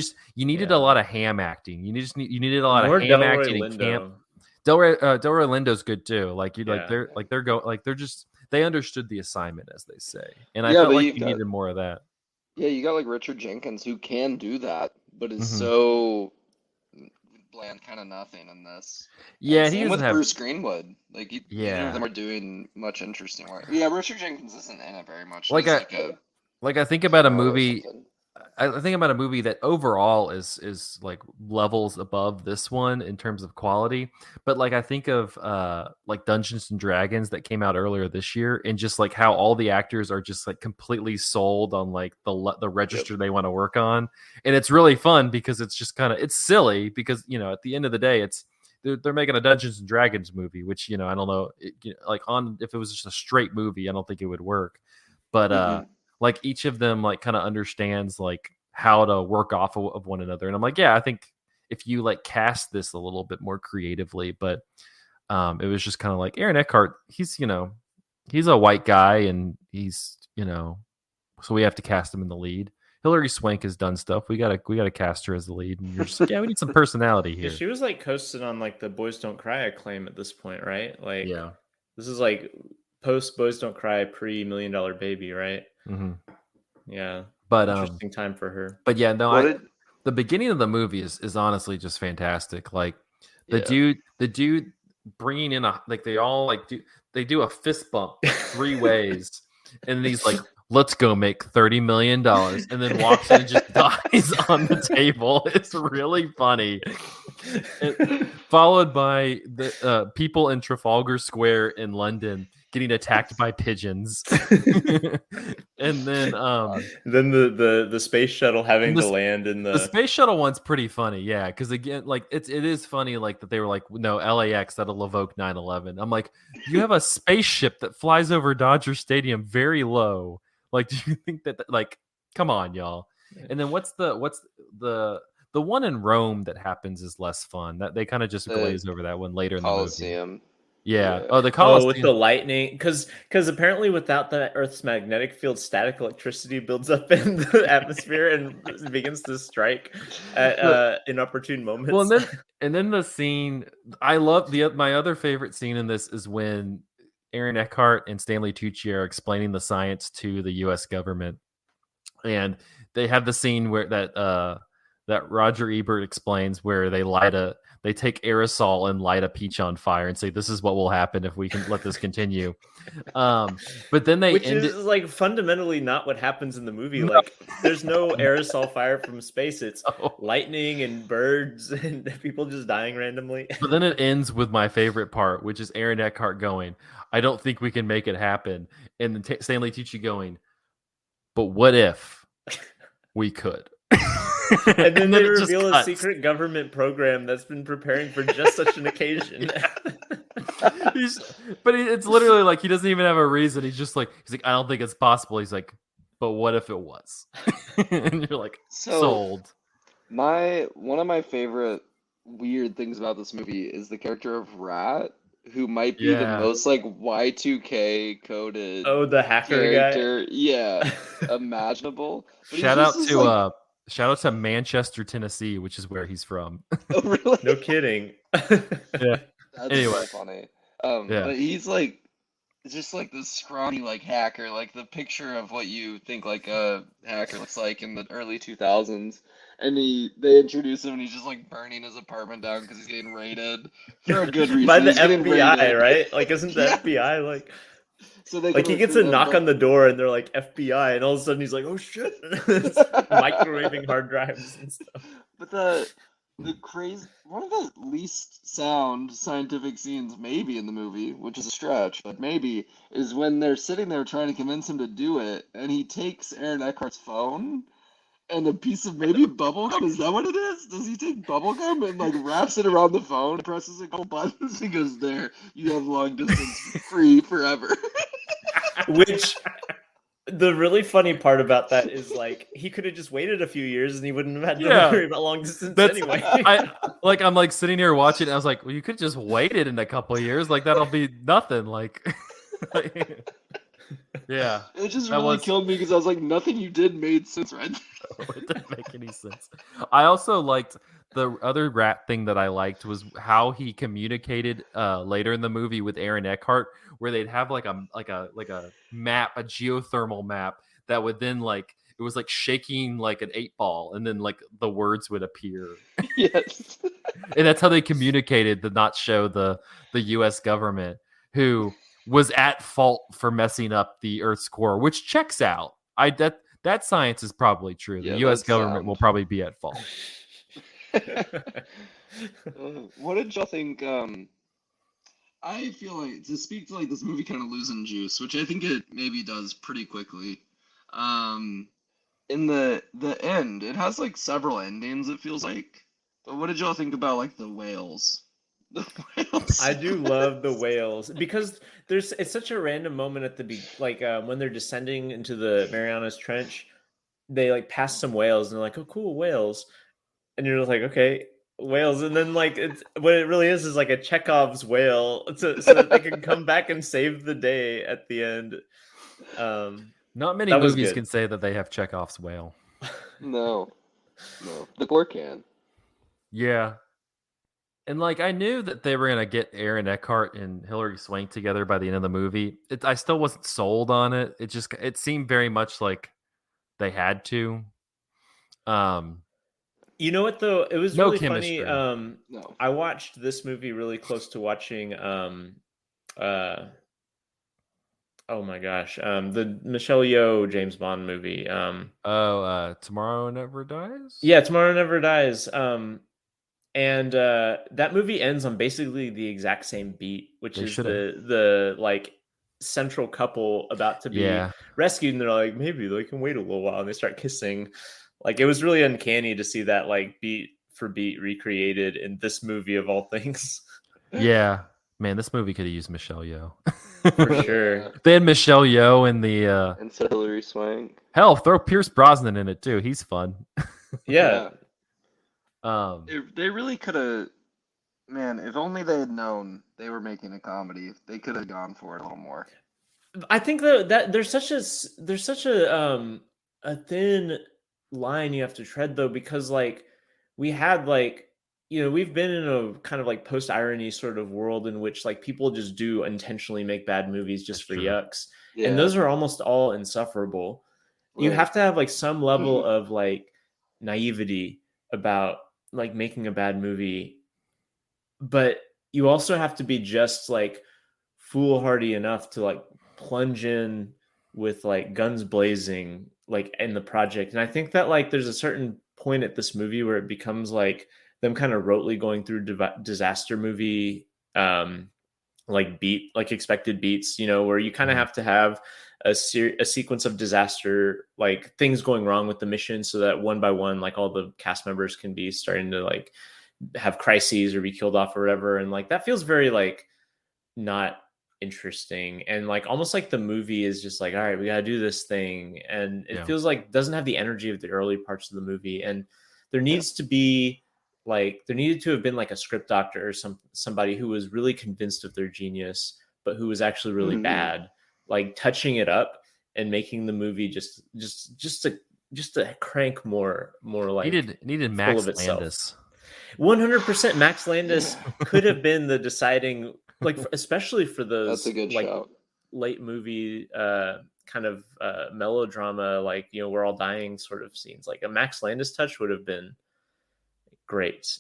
needed a lot of ham acting. You needed a lot More of ham Delroy acting and Lindo. camp. Delroy Lindo's good too. Like they understood the assignment, as they say. And I felt like you needed more of that. Yeah, you got like Richard Jenkins who can do that, but is so bland, kind of nothing in this. Yeah, same with Bruce Greenwood. Like, neither of them are doing much interesting work. Yeah, Richard Jenkins isn't in it very much. I think about a movie. I think about a movie that overall is like levels above this one in terms of quality. But like I think of like Dungeons and Dragons that came out earlier this year, and just like how all the actors are just like completely sold on like the register they want to work on, and it's really fun because it's just kind of it's silly because at the end of the day they're making a Dungeons and Dragons movie, which I don't know if it was just a straight movie, I don't think it would work, but like each of them like kind of understands like how to work off of one another. And I'm like, yeah, I think if you like cast this a little bit more creatively, but it was just kind of like Aaron Eckhart, he's a white guy and he's, so we have to cast him in the lead. Hilary Swank has done stuff. We gotta cast her as the lead. And you're just like, yeah, we need some personality here. She was like coasted on like the Boys Don't Cry acclaim at this point, right? Like, yeah, this is like post Boys Don't Cry, pre $1 Million Baby, right? Mm-hmm. Yeah, but interesting time for her. But yeah, no, the beginning of the movie is honestly just fantastic. Like the dude bringing in they do a fist bump 3 ways, and he's like, let's go make $30 million, and then walks in and just dies on the table. It's really funny. Followed by the people in Trafalgar Square in London getting attacked by pigeons. And then the space shuttle having to land in the space shuttle one's pretty funny, yeah, because again, like it is funny, like that they were like, no, LAX, that'll evoke 9/11. I'm like, you have a spaceship that flies over Dodger Stadium very low. Like, do you think that like, come on, y'all? And then what's the one in Rome that happens is less fun. That they kind of just glaze over that one later in the movie. Coliseum. Yeah. Oh, the Coliseum. With the lightning, because apparently without the Earth's magnetic field, static electricity builds up in the atmosphere and begins to strike at inopportune moments. Well, and then the scene I love my other favorite scene in this is when Aaron Eckhart and Stanley Tucci are explaining the science to the U.S. government, and they have the scene where that Roger Ebert explains where they take aerosol and light a peach on fire and say, this is what will happen if we can let this continue. But then which is like fundamentally not what happens in the movie. No. Like there's no aerosol fire from space. It's lightning and birds and people just dying randomly. But then it ends with my favorite part, which is Aaron Eckhart going, I don't think we can make it happen. And then Stanley Tucci going, but what if we could? And then they reveal a secret government program that's been preparing for just such an occasion. But it's literally like he doesn't even have a reason. He's like, I don't think it's possible. He's like, but what if it was? And you're like, sold. One of my favorite weird things about this movie is the character of Rat, who might be the most like Y2K coded. Oh, the hacker character, guy. Yeah, imaginable. Shout out to Manchester, Tennessee, which is where he's from. Oh, really? No kidding. Yeah. That's anyway, so funny. But he's like just like this scrawny like hacker, like the picture of what you think like a hacker looks like in the early 2000s. And they introduce him and he's just like burning his apartment down because he's getting raided for a good reason. By the FBI, right? Like, isn't the FBI like So they Like can he gets recruit a him, knock but on the door and they're like FBI, and all of a sudden he's like, oh shit, It's microwaving hard drives and stuff. but the crazy one of the least sound scientific scenes maybe in the movie, which is a stretch, but maybe, is when they're sitting there trying to convince him to do it, and he takes Aaron Eckhart's phone and a piece of maybe bubble gum. Is that what it is? Does he take bubble gum and like wraps it around the phone, presses a couple buttons, and goes, "There, you have long distance free forever." Which the really funny part about that is like he could have just waited a few years and he wouldn't have had to Yeah. worry about long distance That's anyway. I'm like sitting here watching. I was like, well, you could just wait it in a couple of years. Like that'll be nothing. Like, yeah, It just that really was. killed me because I was like, nothing you did made sense, right? It didn't make any sense. I also liked the other rat thing that I liked was how he communicated later in the movie with Aaron Eckhart, where they'd have like a map, a geothermal map that would then like it was like shaking like an 8-ball, and then like the words would appear, Yes. and that's how they communicated to not show the U.S. government who was at fault for messing up the Earth's core, which checks out. That science is probably true. The Yeah, U.S. that's government sound. will probably be at fault. What did y'all think? I feel like to speak to like this movie kind of losing juice, which I think it maybe does pretty quickly. Um, in the end, it has like several endings. It feels like. But what did y'all think about like the whales? The whales. I do love the whales because it's such a random moment at the when they're descending into the Marianas Trench, they like pass some whales and they're like, oh cool, whales, and you're just like, okay, whales, and then like it's what it really is like a Chekhov's whale, so that they can come back and save the day at the end. Not many That was movies good. can say that they have Chekhov's whale. No, the core can. Yeah. And like I knew that they were gonna get Aaron Eckhart and Hilary Swank together by the end of the movie. I still wasn't sold on it. It seemed very much like they had to. You know what though? It was No really funny. chemistry. No. I watched this movie really close to watching uh oh my gosh, the Michelle Yeoh James Bond movie. Tomorrow Never Dies? Yeah, Tomorrow Never Dies. And that movie ends on basically the exact same beat, which They is should've. the like central couple about to be Yeah. rescued, and they're like, maybe they can wait a little while, and they start kissing. Like it was really uncanny to see that like beat for beat recreated in this movie of all things. Yeah. Man, this movie could have used Michelle Yeoh. For sure. They had Michelle Yeoh in the Instead of Hilary Swank. hell, throw Pierce Brosnan in it too. He's fun. Yeah. They really could have. Man, if only they had known they were making a comedy, they could have gone for it a little more. I think that there's such a thin line you have to tread though, because like we had like, you know, we've been in a kind of like post irony sort of world in which like people just do intentionally make bad movies just for That's true. yucks, Yeah. and those are almost all insufferable. You Right. have to have like some level of like naivety about like making a bad movie, but you also have to be just like foolhardy enough to like plunge in with like guns blazing like in the project. And I think that like there's a certain point at this movie where it becomes like them kind of rotely going through disaster movie like expected beats, you know, where you kind of have to have a sequence of disaster, like things going wrong with the mission, so that one by one like all the cast members can be starting to like have crises or be killed off or whatever. And like that feels very like not interesting, and like almost like the movie is just like, all right, we gotta do this thing, and it feels like doesn't have the energy of the early parts of the movie. And there needs to be like there needed to have been like a script doctor or somebody who was really convinced of their genius but who was actually really bad, like touching it up and making the movie just to crank more like needed Max Landis. 100% Max Landis could have been the deciding, like especially for those That's a good like shout. late movie kind of melodrama, like, you know, we're all dying sort of scenes. Like a Max Landis touch would have been great.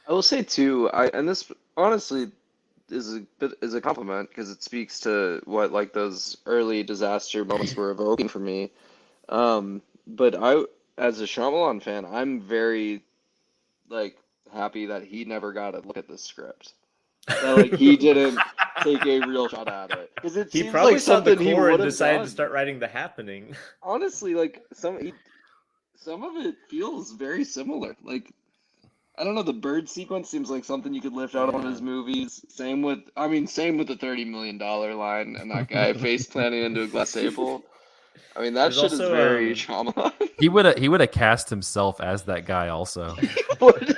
I will say too, and this honestly, is a compliment because it speaks to what like those early disaster moments were evoking for me. But as a Shyamalan fan, I'm very like happy that he never got a look at the script. That like he didn't take a real shot at it because it He seems probably like saw the something he core would and have decided done. to start writing The Happening. Honestly, like some of it feels very similar. Like I don't know, the bird sequence seems like something you could lift out of one of his movies. Same with the $30 million line and that guy face planting into a glass table. I mean, that There's shit is also very Shyamalan. He would have cast himself as that guy also. He would.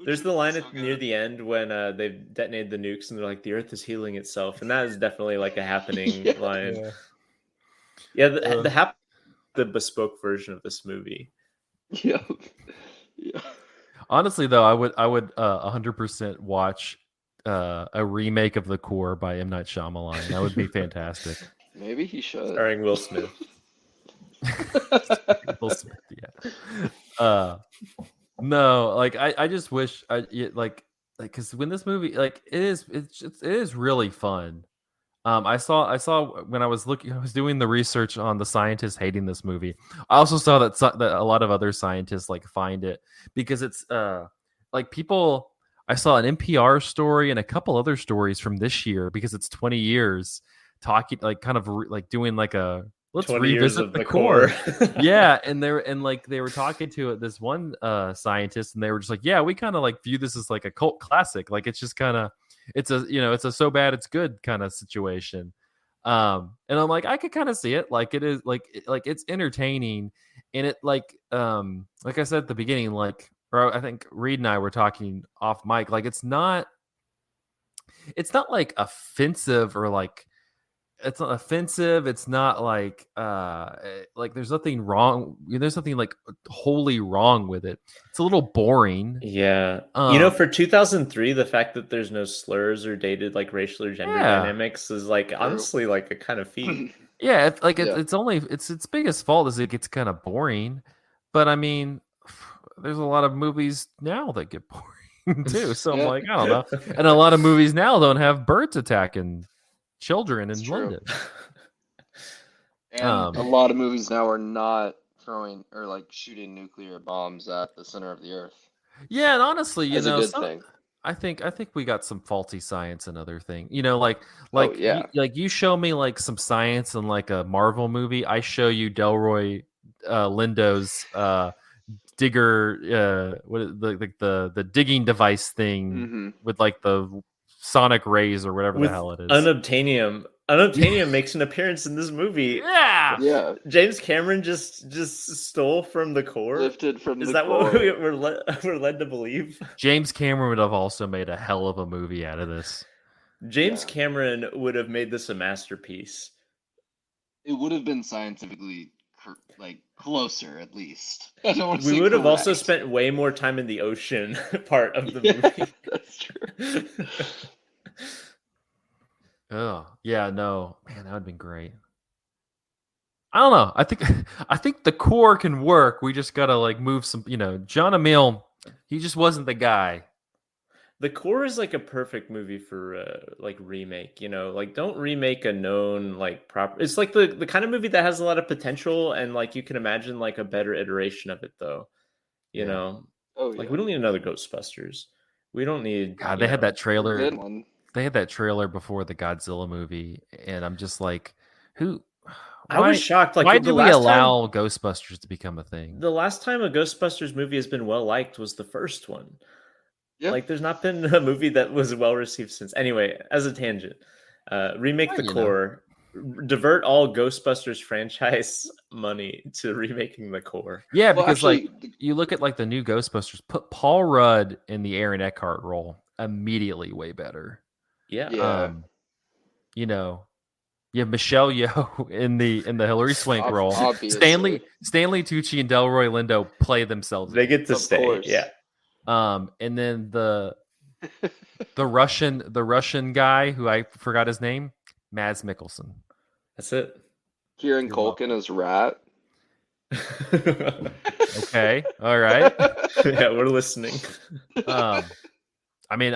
There's the Which line is so near good. the end when they've detonated the nukes and they're like, the Earth is healing itself, and that is definitely like a Happening Yeah. line. Yeah, the bespoke version of this movie. Yeah. Yeah. Honestly, though, I would 100% watch a remake of The Core by M. Night Shyamalan. That would be fantastic. Maybe he should. Starring Will Smith. Will Smith, yeah. No, like I just wish like because when this movie like it is really fun. I saw when I was doing the research on the scientists hating this movie. I also saw that that a lot of other scientists like find it because it's like people. I saw an NPR story and a couple other stories from this year because it's 20 years talking like kind of like doing like a let's 20 years revisit of the the core. core. Yeah, and they were talking to this one scientist and they were just like, yeah, we kind of like view this as like a cult classic. Like it's just kind of it's a so bad it's good kind of situation. And I'm like, I could kind of see it. Like it is like it's entertaining and it like I said at the beginning, like or I think Reid and I were talking off mic, like it's not like offensive or like it's not offensive. It's not like there's nothing wrong. There's nothing like wholly wrong with it. It's a little boring. Yeah. For 2003, the fact that there's no slurs or dated like racial or gender dynamics is like honestly like a kind of feat. Yeah, it's only its biggest fault is it gets kind of boring. But I mean, there's a lot of movies now that get boring too. So I'm like, I don't know. And a lot of movies now don't have birds attacking children in London. And a lot of movies now are not throwing or like shooting nuclear bombs at the center of the earth. Yeah, and honestly, That's a good thing. I think we got some faulty science and other thing. You show me like some science in like a Marvel movie, I show you Delroy Lindo's digger the digging device thing with like the sonic rays or whatever the hell it is. Unobtainium makes an appearance in this movie. Yeah. James Cameron just stole from the core. Lifted from is the that core. what we're led to believe? James Cameron would have also made a hell of a movie out of this. James Cameron would have made this a masterpiece. It would have been scientifically like closer, at least. I don't want to we say would have correct. also spent way more time in the ocean part of the movie. That's true. Oh yeah, no, man, that would have been great. I don't know. I think the core can work. We just gotta like move some. John Emile, he just wasn't the guy. The core is like a perfect movie for like remake. Like don't remake a known like proper. It's like the kind of movie that has a lot of potential and like you can imagine like a better iteration of it though. You know, like we don't need another Ghostbusters. We don't need. God, they had that trailer. Good one. They had that trailer before the Godzilla movie, and I'm just like, who? I was shocked. Like, why do we allow Ghostbusters to become a thing? The last time a Ghostbusters movie has been well liked was the first one. Yeah. Like, there's not been a movie that was well received since. Anyway, as a tangent, remake the core. Divert all Ghostbusters franchise money to remaking the core. Yeah, because you look at like the new Ghostbusters, put Paul Rudd in the Aaron Eckhart role, immediately way better. Yeah. You have Michelle Yeoh in the Hilary Swank role. Obviously. Stanley Tucci and Delroy Lindo play themselves. They get to stay. Course. Yeah. And then the Russian guy who I forgot his name, Mads Mikkelsen. That's it. Kieran Culkin as Rat. Okay. All right. Yeah, we're listening. I mean,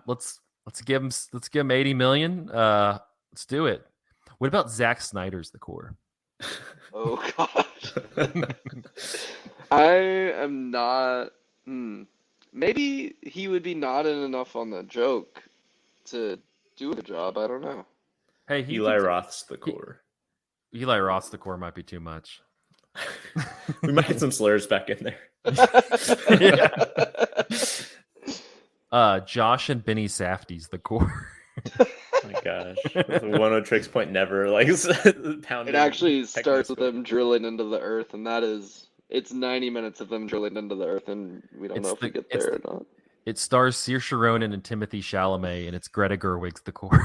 let's give him 80 million. Let's do it. What about Zack Snyder's The Core? Oh gosh. I am not. Maybe he would be nodding enough on the joke to do the job. I don't know. Hey, Eli Roth's The Core. Eli Roth's The Core might be too much. We might get some slurs back in there. Josh and Benny Safdie's The Core. Oh my gosh. The one tricks point never like pounding. It actually starts with them drilling into the earth, and it's 90 minutes of them drilling into the earth, and we don't know if we get there or not. It stars Saoirse Ronan and Timothy Chalamet, and it's Greta Gerwig's The Core.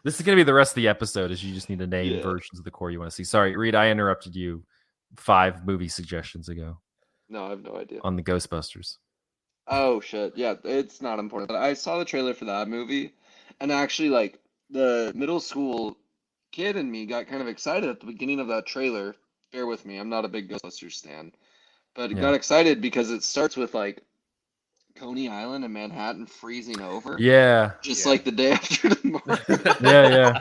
This is going to be the rest of the episode, is you just need to name versions of The Core you want to see. Sorry, Reid, I interrupted you 5 movie suggestions ago. No, I have no idea. On the Ghostbusters. Oh, shit. Yeah, it's not important. But I saw the trailer for that movie, and actually, like, the middle school kid in me got kind of excited at the beginning of that trailer. Bear with me, I'm not a big Ghostbusters stan. But it got excited because it starts with, like, Coney Island and Manhattan freezing over. Yeah. Just like the day after tomorrow. Yeah.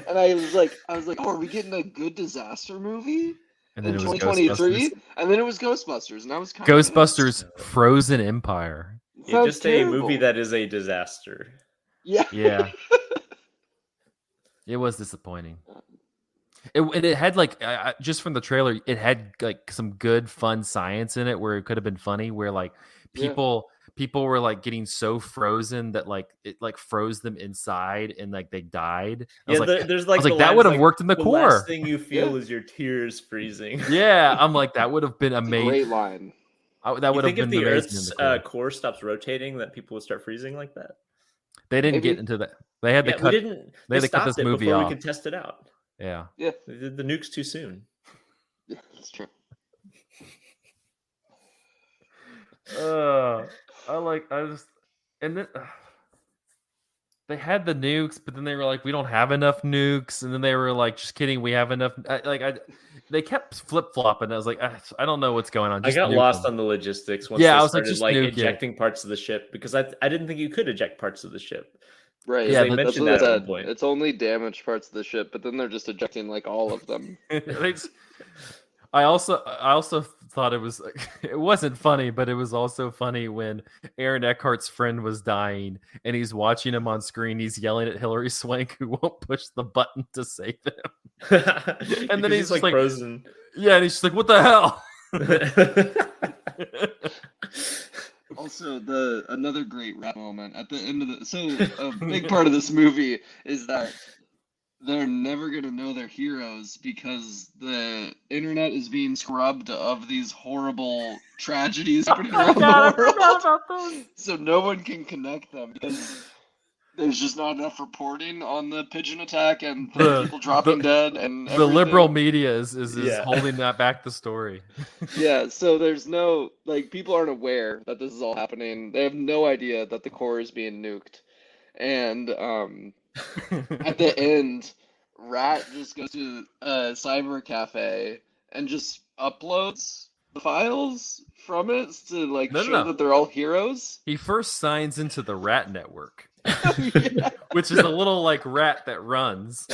And I was like, oh, are we getting a good disaster movie? And then in it was 2023? Ghostbusters. And then it was Ghostbusters, and I was kind Ghostbusters Frozen Empire. Just terrible. A movie that is a disaster. Yeah. It was disappointing. It had like just from the trailer, it had like some good fun science in it where it could have been funny. Where like people were like getting so frozen that like it like froze them inside and like they died. There's like that would have worked in the core. The last thing you feel is your tears freezing. Yeah, I'm like that would have been amazing. Great line. That would have been if the Earth's core stops rotating, that people would start freezing like that. They didn't get into that. They had to cut. They had to cut this movie off. We could test it out. Yeah. They did the nukes too soon. Yeah, that's true. And then they had the nukes, but then they were like, we don't have enough nukes, and then they were like, just kidding, we have enough. They kept flip flopping. I was like, I don't know what's going on. Just I got lost on the logistics once I was started like ejecting parts of the ship because I didn't think you could eject parts of the ship. Right. Yeah, they mentioned that at one point. It's only damaged parts of the ship, but then they're just ejecting like all of them. I also thought it wasn't funny, but it was also funny when Aaron Eckhart's friend was dying and he's watching him on screen. He's yelling at Hilary Swank who won't push the button to save him. And then he's like frozen. Yeah, and he's just like, what the hell? Also, another great rap moment at the end of a big part of this movie is that they're never going to know they're heroes because the internet is being scrubbed of these horrible tragedies happening around the world. So no one can connect them because there's just not enough reporting on the pigeon attack and people dropping dead and everything. The liberal media is holding that back the story. Yeah, so there's no, like, people aren't aware that this is all happening. They have no idea that the core is being nuked. And at the end, Rat just goes to a cyber cafe and just uploads the files from it to like show that they're all heroes. He first signs into the Rat Network. Which is a little like rat that runs.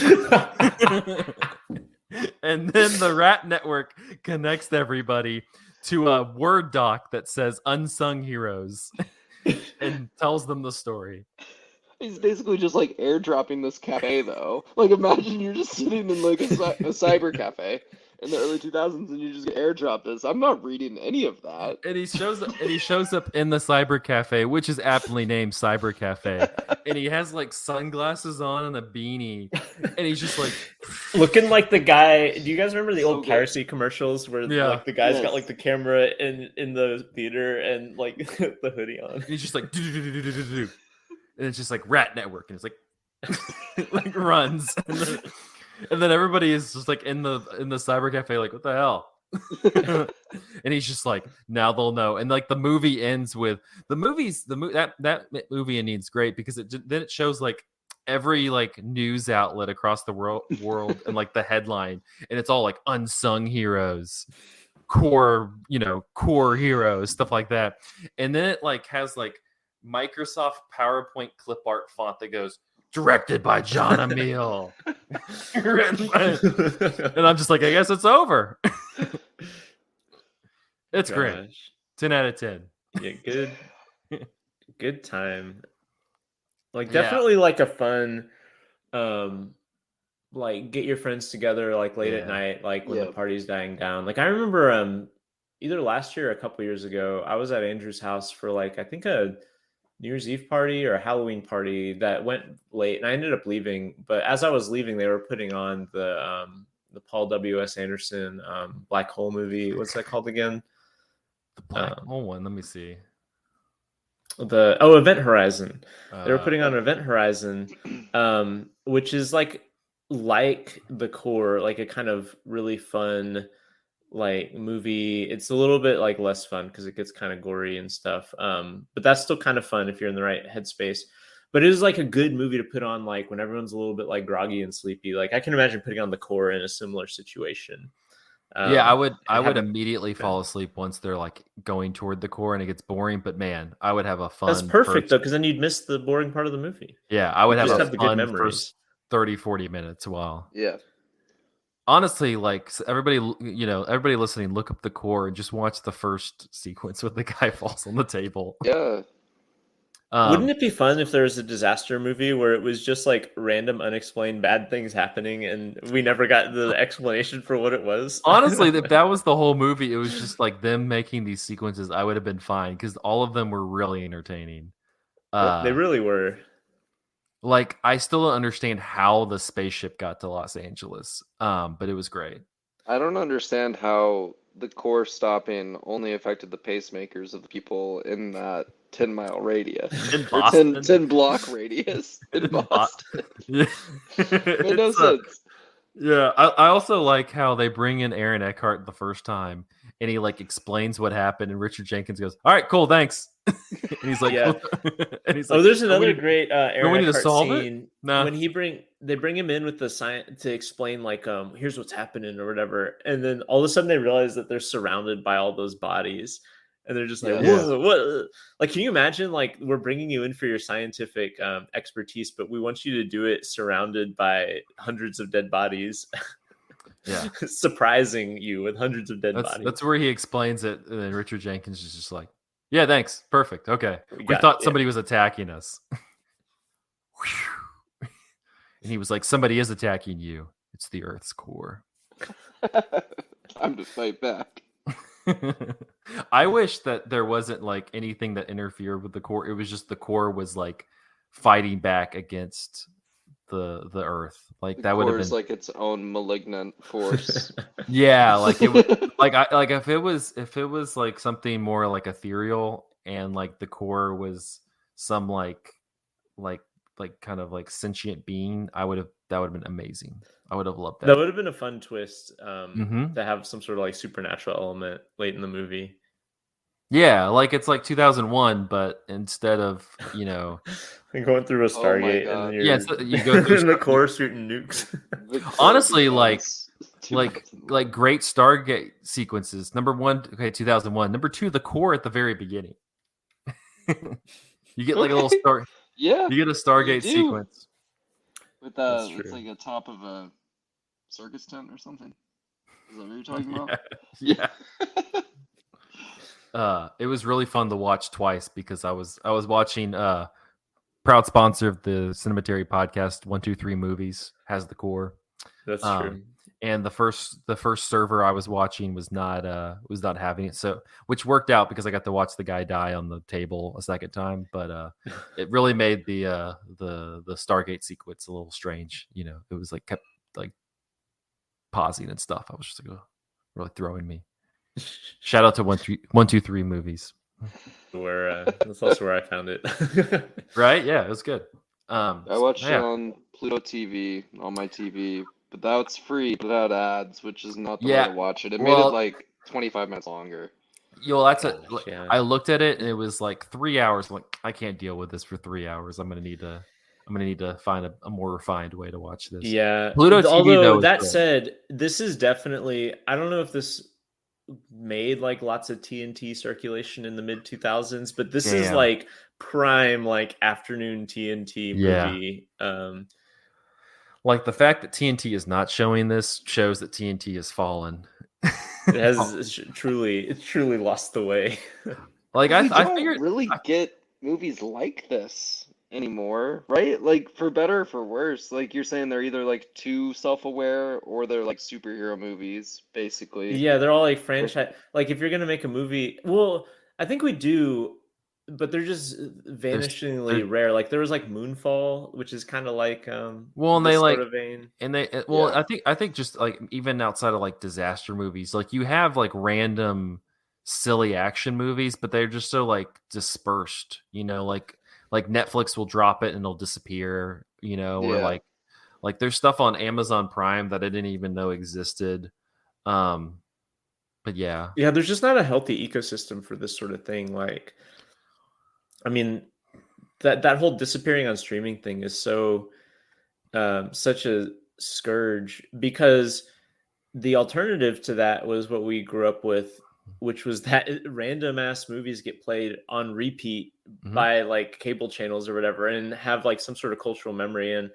And then the Rat Network connects everybody to a Word doc that says unsung heroes and tells them the story. He's basically just like airdropping this cafe though. Like imagine you're just sitting in like a cyber cafe in the early 2000s and you just get airdropped this. I'm not reading any of that. And he shows up in the cyber cafe, which is aptly named Cyber Cafe. And he has like sunglasses on and a beanie. And he's just like looking like the guy. Do you guys remember the old piracy commercials where like the guy's got like the camera in the theater and like the hoodie on? And he's just like do. And it's just like Rat Network, and it's like like runs, and then everybody is just like in the cyber cafe, like what the hell? And he's just like, now they'll know. And like the movie ends with that movie ending's great because then it shows like every like news outlet across the world and like the headline, and it's all like unsung heroes. core, core heroes, stuff like that. And then it like has like Microsoft PowerPoint clip art font that goes directed by John Emile. And I'm just like, I guess it's over. It's great. 10 out of 10. Yeah, good time. Like definitely like a fun like get your friends together like late at night, like when the party's dying down. Like I remember either last year or a couple years ago, I was at Andrew's house for like I think a New Year's Eve party or a Halloween party that went late, and I ended up leaving. But as I was leaving, they were putting on the Paul W.S. Anderson Black Hole movie. What's that called again? The Black Hole one. Let me see. Event Horizon. They were putting on Event Horizon, which is like the core, like a kind of really fun like movie. It's a little bit like less fun because it gets kind of gory and stuff, but that's still kind of fun if you're in the right headspace. But it is like a good movie to put on like when everyone's a little bit like groggy and sleepy. Like I can imagine putting on The Core in a similar situation. I would immediately fall asleep once they're like going toward the core and it gets boring. But man, I would have a fun. That's perfect though, because then you'd miss the boring part of the movie. Yeah, I would have the good memories. First 30-40 minutes. Wow. Yeah. Honestly, like everybody listening, look up The Core and just watch the first sequence where the guy falls on the table. Yeah. Wouldn't it be fun if there was a disaster movie where it was just like random, unexplained bad things happening and we never got the explanation for what it was? Honestly, if that was the whole movie, it was just like them making these sequences, I would have been fine because all of them were really entertaining. They really were. Like, I still don't understand how the spaceship got to Los Angeles, but it was great. I don't understand how the core stopping only affected the pacemakers of the people in that 10-mile radius. In Boston. 10 block radius in Boston. Yeah. Made no sense. Yeah, I also like how they bring in Aaron Eckhart the first time, and he like explains what happened, and Richard Jenkins goes, "All right, cool, thanks." And he's like, yeah. And he's like, there's another great Aaron Eckhart scene when they bring him in with the science to explain like here's what's happening or whatever, and then all of a sudden they realize that they're surrounded by all those bodies. And they're just like, whoa, what? Like, can you imagine, like, we're bringing you in for your scientific expertise, but we want you to do it surrounded by hundreds of dead bodies. Yeah. Surprising you with hundreds of dead bodies. That's where he explains it. And then Richard Jenkins is just like, yeah, thanks. Perfect. Okay. We thought somebody was attacking us. And he was like, somebody is attacking you. It's the Earth's core. Time to fight back. I wish that there wasn't like anything that interfered with the core. It was just the core was like fighting back against the Earth. Like the that would have been like its own malignant force. Yeah, like it would like if it was like something more like ethereal and like the core was some like kind of like sentient being, that would have been amazing. I would have loved that. That would have been a fun twist to have some sort of like supernatural element late in the movie. Yeah, like it's like 2001, but instead of going through a Stargate and you go through in the core shooting nukes. Honestly, like great Stargate sequences. Number 1, 2001. Number 2, the core at the very beginning. You get like a little star. Yeah, you get a Stargate sequence with it's like a top of a circus tent or something. Is that what you're talking about? Yeah. It was really fun to watch twice because I was watching proud sponsor of the Cinematary podcast 123 Movies has the core. That's true. And the first server I was watching was not having it, so which worked out because I got to watch the guy die on the table a second time, but it really made the Stargate sequence a little strange. It was like kept like pausing and stuff. I was just like, really throwing me. Shout out to 123 Movies. Where that's also where I found it. Right? Yeah, it was good. I watched it on Pluto TV on my TV, but that's free without ads, which is not the way to watch it. It made it like 25 minutes longer. I looked at it and it was like 3 hours. I'm like, I can't deal with this for 3 hours. I'm gonna need to find a more refined way to watch this. Yeah, Pluto TV. Although that said, this is definitely. I don't know if this made like lots of TNT circulation in the mid 2000s, but this is Damn. like prime like afternoon TNT Yeah. movie. Like the fact that TNT is not showing this shows that TNT has fallen. It has it's truly lost the way. Like We I don't figured. really get movies like this anymore, right? Like for better or for worse. Like you're saying they're either like too self-aware or they're like superhero movies, basically. Yeah, they're all like Or- franchise. Like if you're gonna make a movie, well, I think we do, but they're just There's vanishingly there, rare. Like there was like Moonfall, which is kind of like well, and they this sort like of vein. and they well, Yeah. I think just like even outside of like disaster movies, like you have like random silly action movies, but they're just so like dispersed, like Netflix will drop it and it'll disappear, or Yeah. like there's stuff on Amazon Prime that I didn't even know existed. Um, but yeah. Yeah, there's just not a healthy ecosystem for this sort of thing. Like, I mean, that whole disappearing on streaming thing is so such a scourge because the alternative to that was what we grew up with, which was that random ass movies get played on repeat Mhm. by like cable channels or whatever and have like some sort of cultural memory. And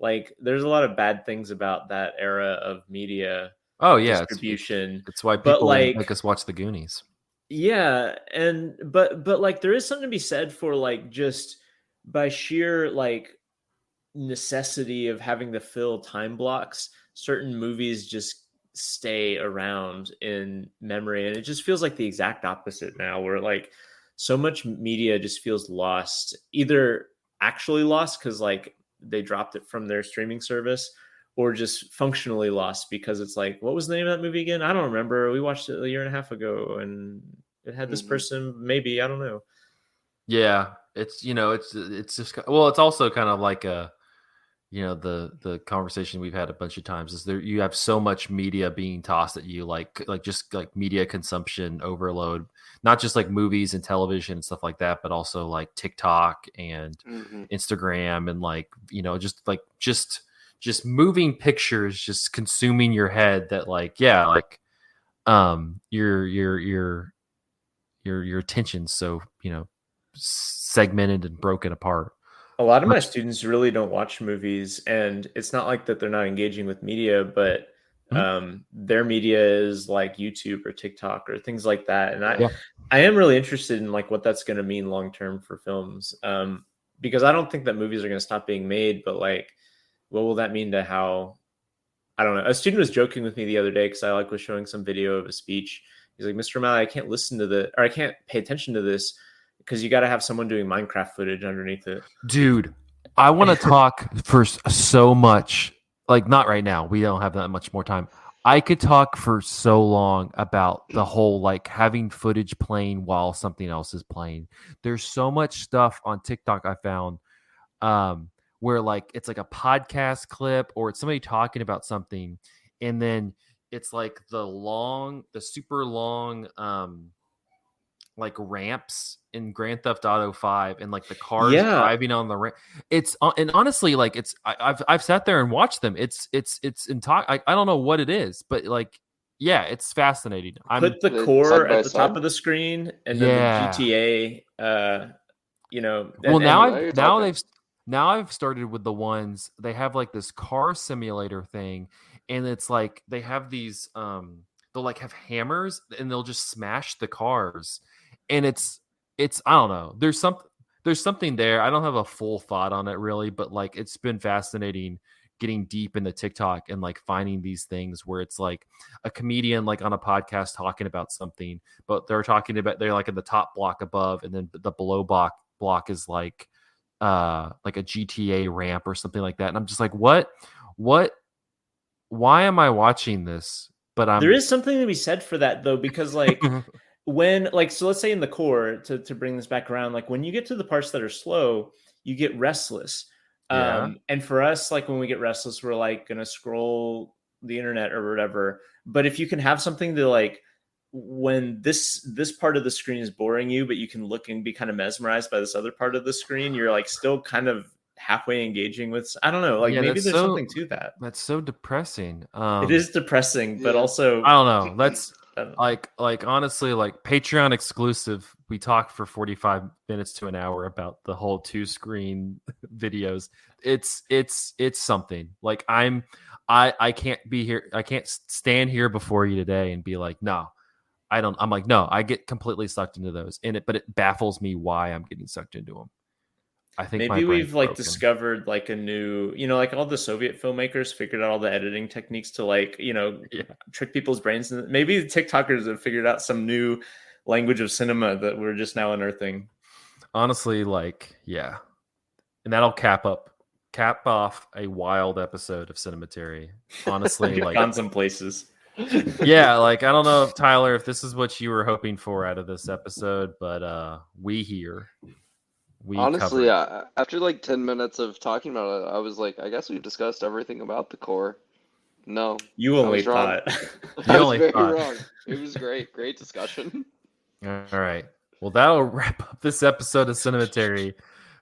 like there's a lot of bad things about that era of media Oh yeah, distribution. it's why But people make like us watch the Goonies. yeah, and but like there is something to be said for like just by sheer like necessity of having to fill time blocks, certain movies just stay around in memory. And it just feels like the exact opposite now, where like so much media just feels lost, either actually lost because like they dropped it from their streaming service, or just functionally lost because it's like, what was the name of that movie again? I don't remember. We watched it a year and a half ago and it had this Hmm. person, maybe, I don't know. Yeah, it's it's just well, it's also kind of like the conversation we've had a bunch of times is there you have so much media being tossed at you like just like media consumption overload, not just like movies and television and stuff like that, but also like TikTok and Hmm. Instagram and like just moving pictures just consuming your head that like yeah like your attention's so segmented and broken apart. A lot of my Much. students really don't watch movies, and it's not like that they're not engaging with media, but Mhm. their media is like YouTube or TikTok or things like that. And Yeah. I am really interested in like what that's going to mean long term for films, because I don't think that movies are going to stop being made, but like, what will that mean to how? I don't know. A student was joking with me the other day because I like was showing some video of a speech. He's like, Mr. O'Malley, I can't listen to or I can't pay attention to this because you got to have someone doing Minecraft footage underneath it. Dude, I want to talk for so much. Like, not right now. We don't have that much more time. I could talk for so long about the whole like having footage playing while something else is playing. There's so much stuff on TikTok I found where like it's like a podcast clip or it's somebody talking about something, and then it's like the super long like ramps in Grand Theft Auto 5 and like the cars Yeah, driving on the ramp. It's and honestly like I've sat there and watched them. It's in talk. I don't know what it is, but like yeah, it's fascinating. I'm put the Are they core side by at the top side? of the screen and then the yeah. GTA Well, and Now you're talking. now I've started with the ones they have like this car simulator thing, and it's like they have these they'll like have hammers and they'll just smash the cars, and it's I don't know. There's something there. I don't have a full thought on it really, but like it's been fascinating getting deep into TikTok and like finding these things where it's like a comedian like on a podcast talking about something, but they're like in the top block above, and then the below block is like a GTA ramp or something like that. And I'm just like, what why am I watching this? But there I'm is something to be said for that though, because like when like so let's say in the core to bring this back around, like when you get to the parts that are slow, you get restless. yeah. And for us, like when we get restless, we're like gonna scroll the internet or whatever. But if you can have something to like when this part of the screen is boring you, but you can look and be kind of mesmerized by this other part of the screen, you're like still kind of halfway engaging with, I don't know, like Yeah, maybe there's something to that. that's so depressing. It is depressing, but Yeah. also I don't know. Like honestly, like Patreon exclusive, we talk for 45 minutes to an hour about the whole 2-screen videos. It's something. Like I can't be here. I can't stand here before you today and be like, no, I don't. I'm like, no, I get completely sucked into those, but it baffles me why I'm getting sucked into them. I think my Maybe brain's we've like broken. discovered like a new, like all the Soviet filmmakers figured out all the editing techniques to like, Yeah. trick people's brains. And maybe the TikTokers have figured out some new language of cinema that we're just now unearthing. Honestly, like, yeah. And that'll cap off a wild episode of Cinematary. Honestly, We've like, gone some places. yeah, like I don't know if Tyler, if this is what you were hoping for out of this episode, but we Honestly, covered. after like 10 minutes of talking about it, I was like, I guess we've discussed everything about the core. No, You I only was wrong. thought. You I was only very thought. wrong. It was great. Great discussion. All right. Well, that'll wrap up this episode of Cinematary.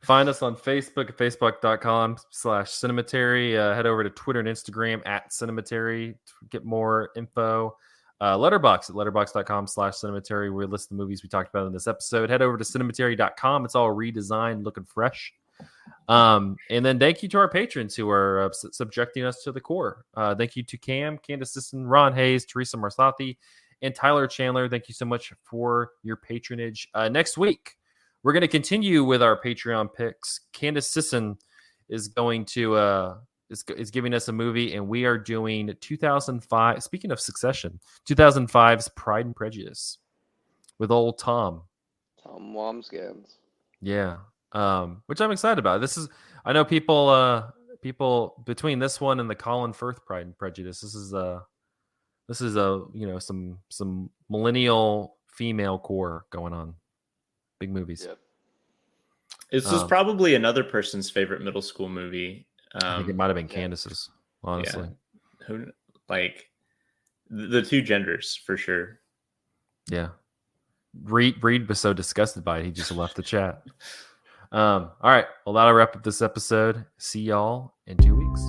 Find us on Facebook at facebook.com/Cinematary. Head over to Twitter and Instagram at Cinematary to get more info. Letterbox at letterbox.com/Cinematary, where we list the movies we talked about in this episode. Head over to cinematary.com. It's all redesigned, looking fresh. And then thank you to our patrons who are subjecting us to the core. Thank you to Cam, Candace Sisson, Ron Hayes, Teresa Marsathi, and Tyler Chandler. Thank you so much for your patronage. Next week, we're going to continue with our Patreon picks. Candace Sisson is going to is giving us a movie, and we are doing 2005. Speaking of Succession, 2005's Pride and Prejudice with old Tom. Tom Wamsgans. Yeah, which I'm excited about. I know people between this one and the Colin Firth Pride and Prejudice. This is some millennial female core going on. Big movies. Yep. This was probably another person's favorite middle school movie. I think it might have been Candace's, honestly. Yeah. Who like the two genders for sure. Yeah. Reid was so disgusted by it, he just left the chat. All right. Well, that'll wrap up this episode. See y'all in 2 weeks.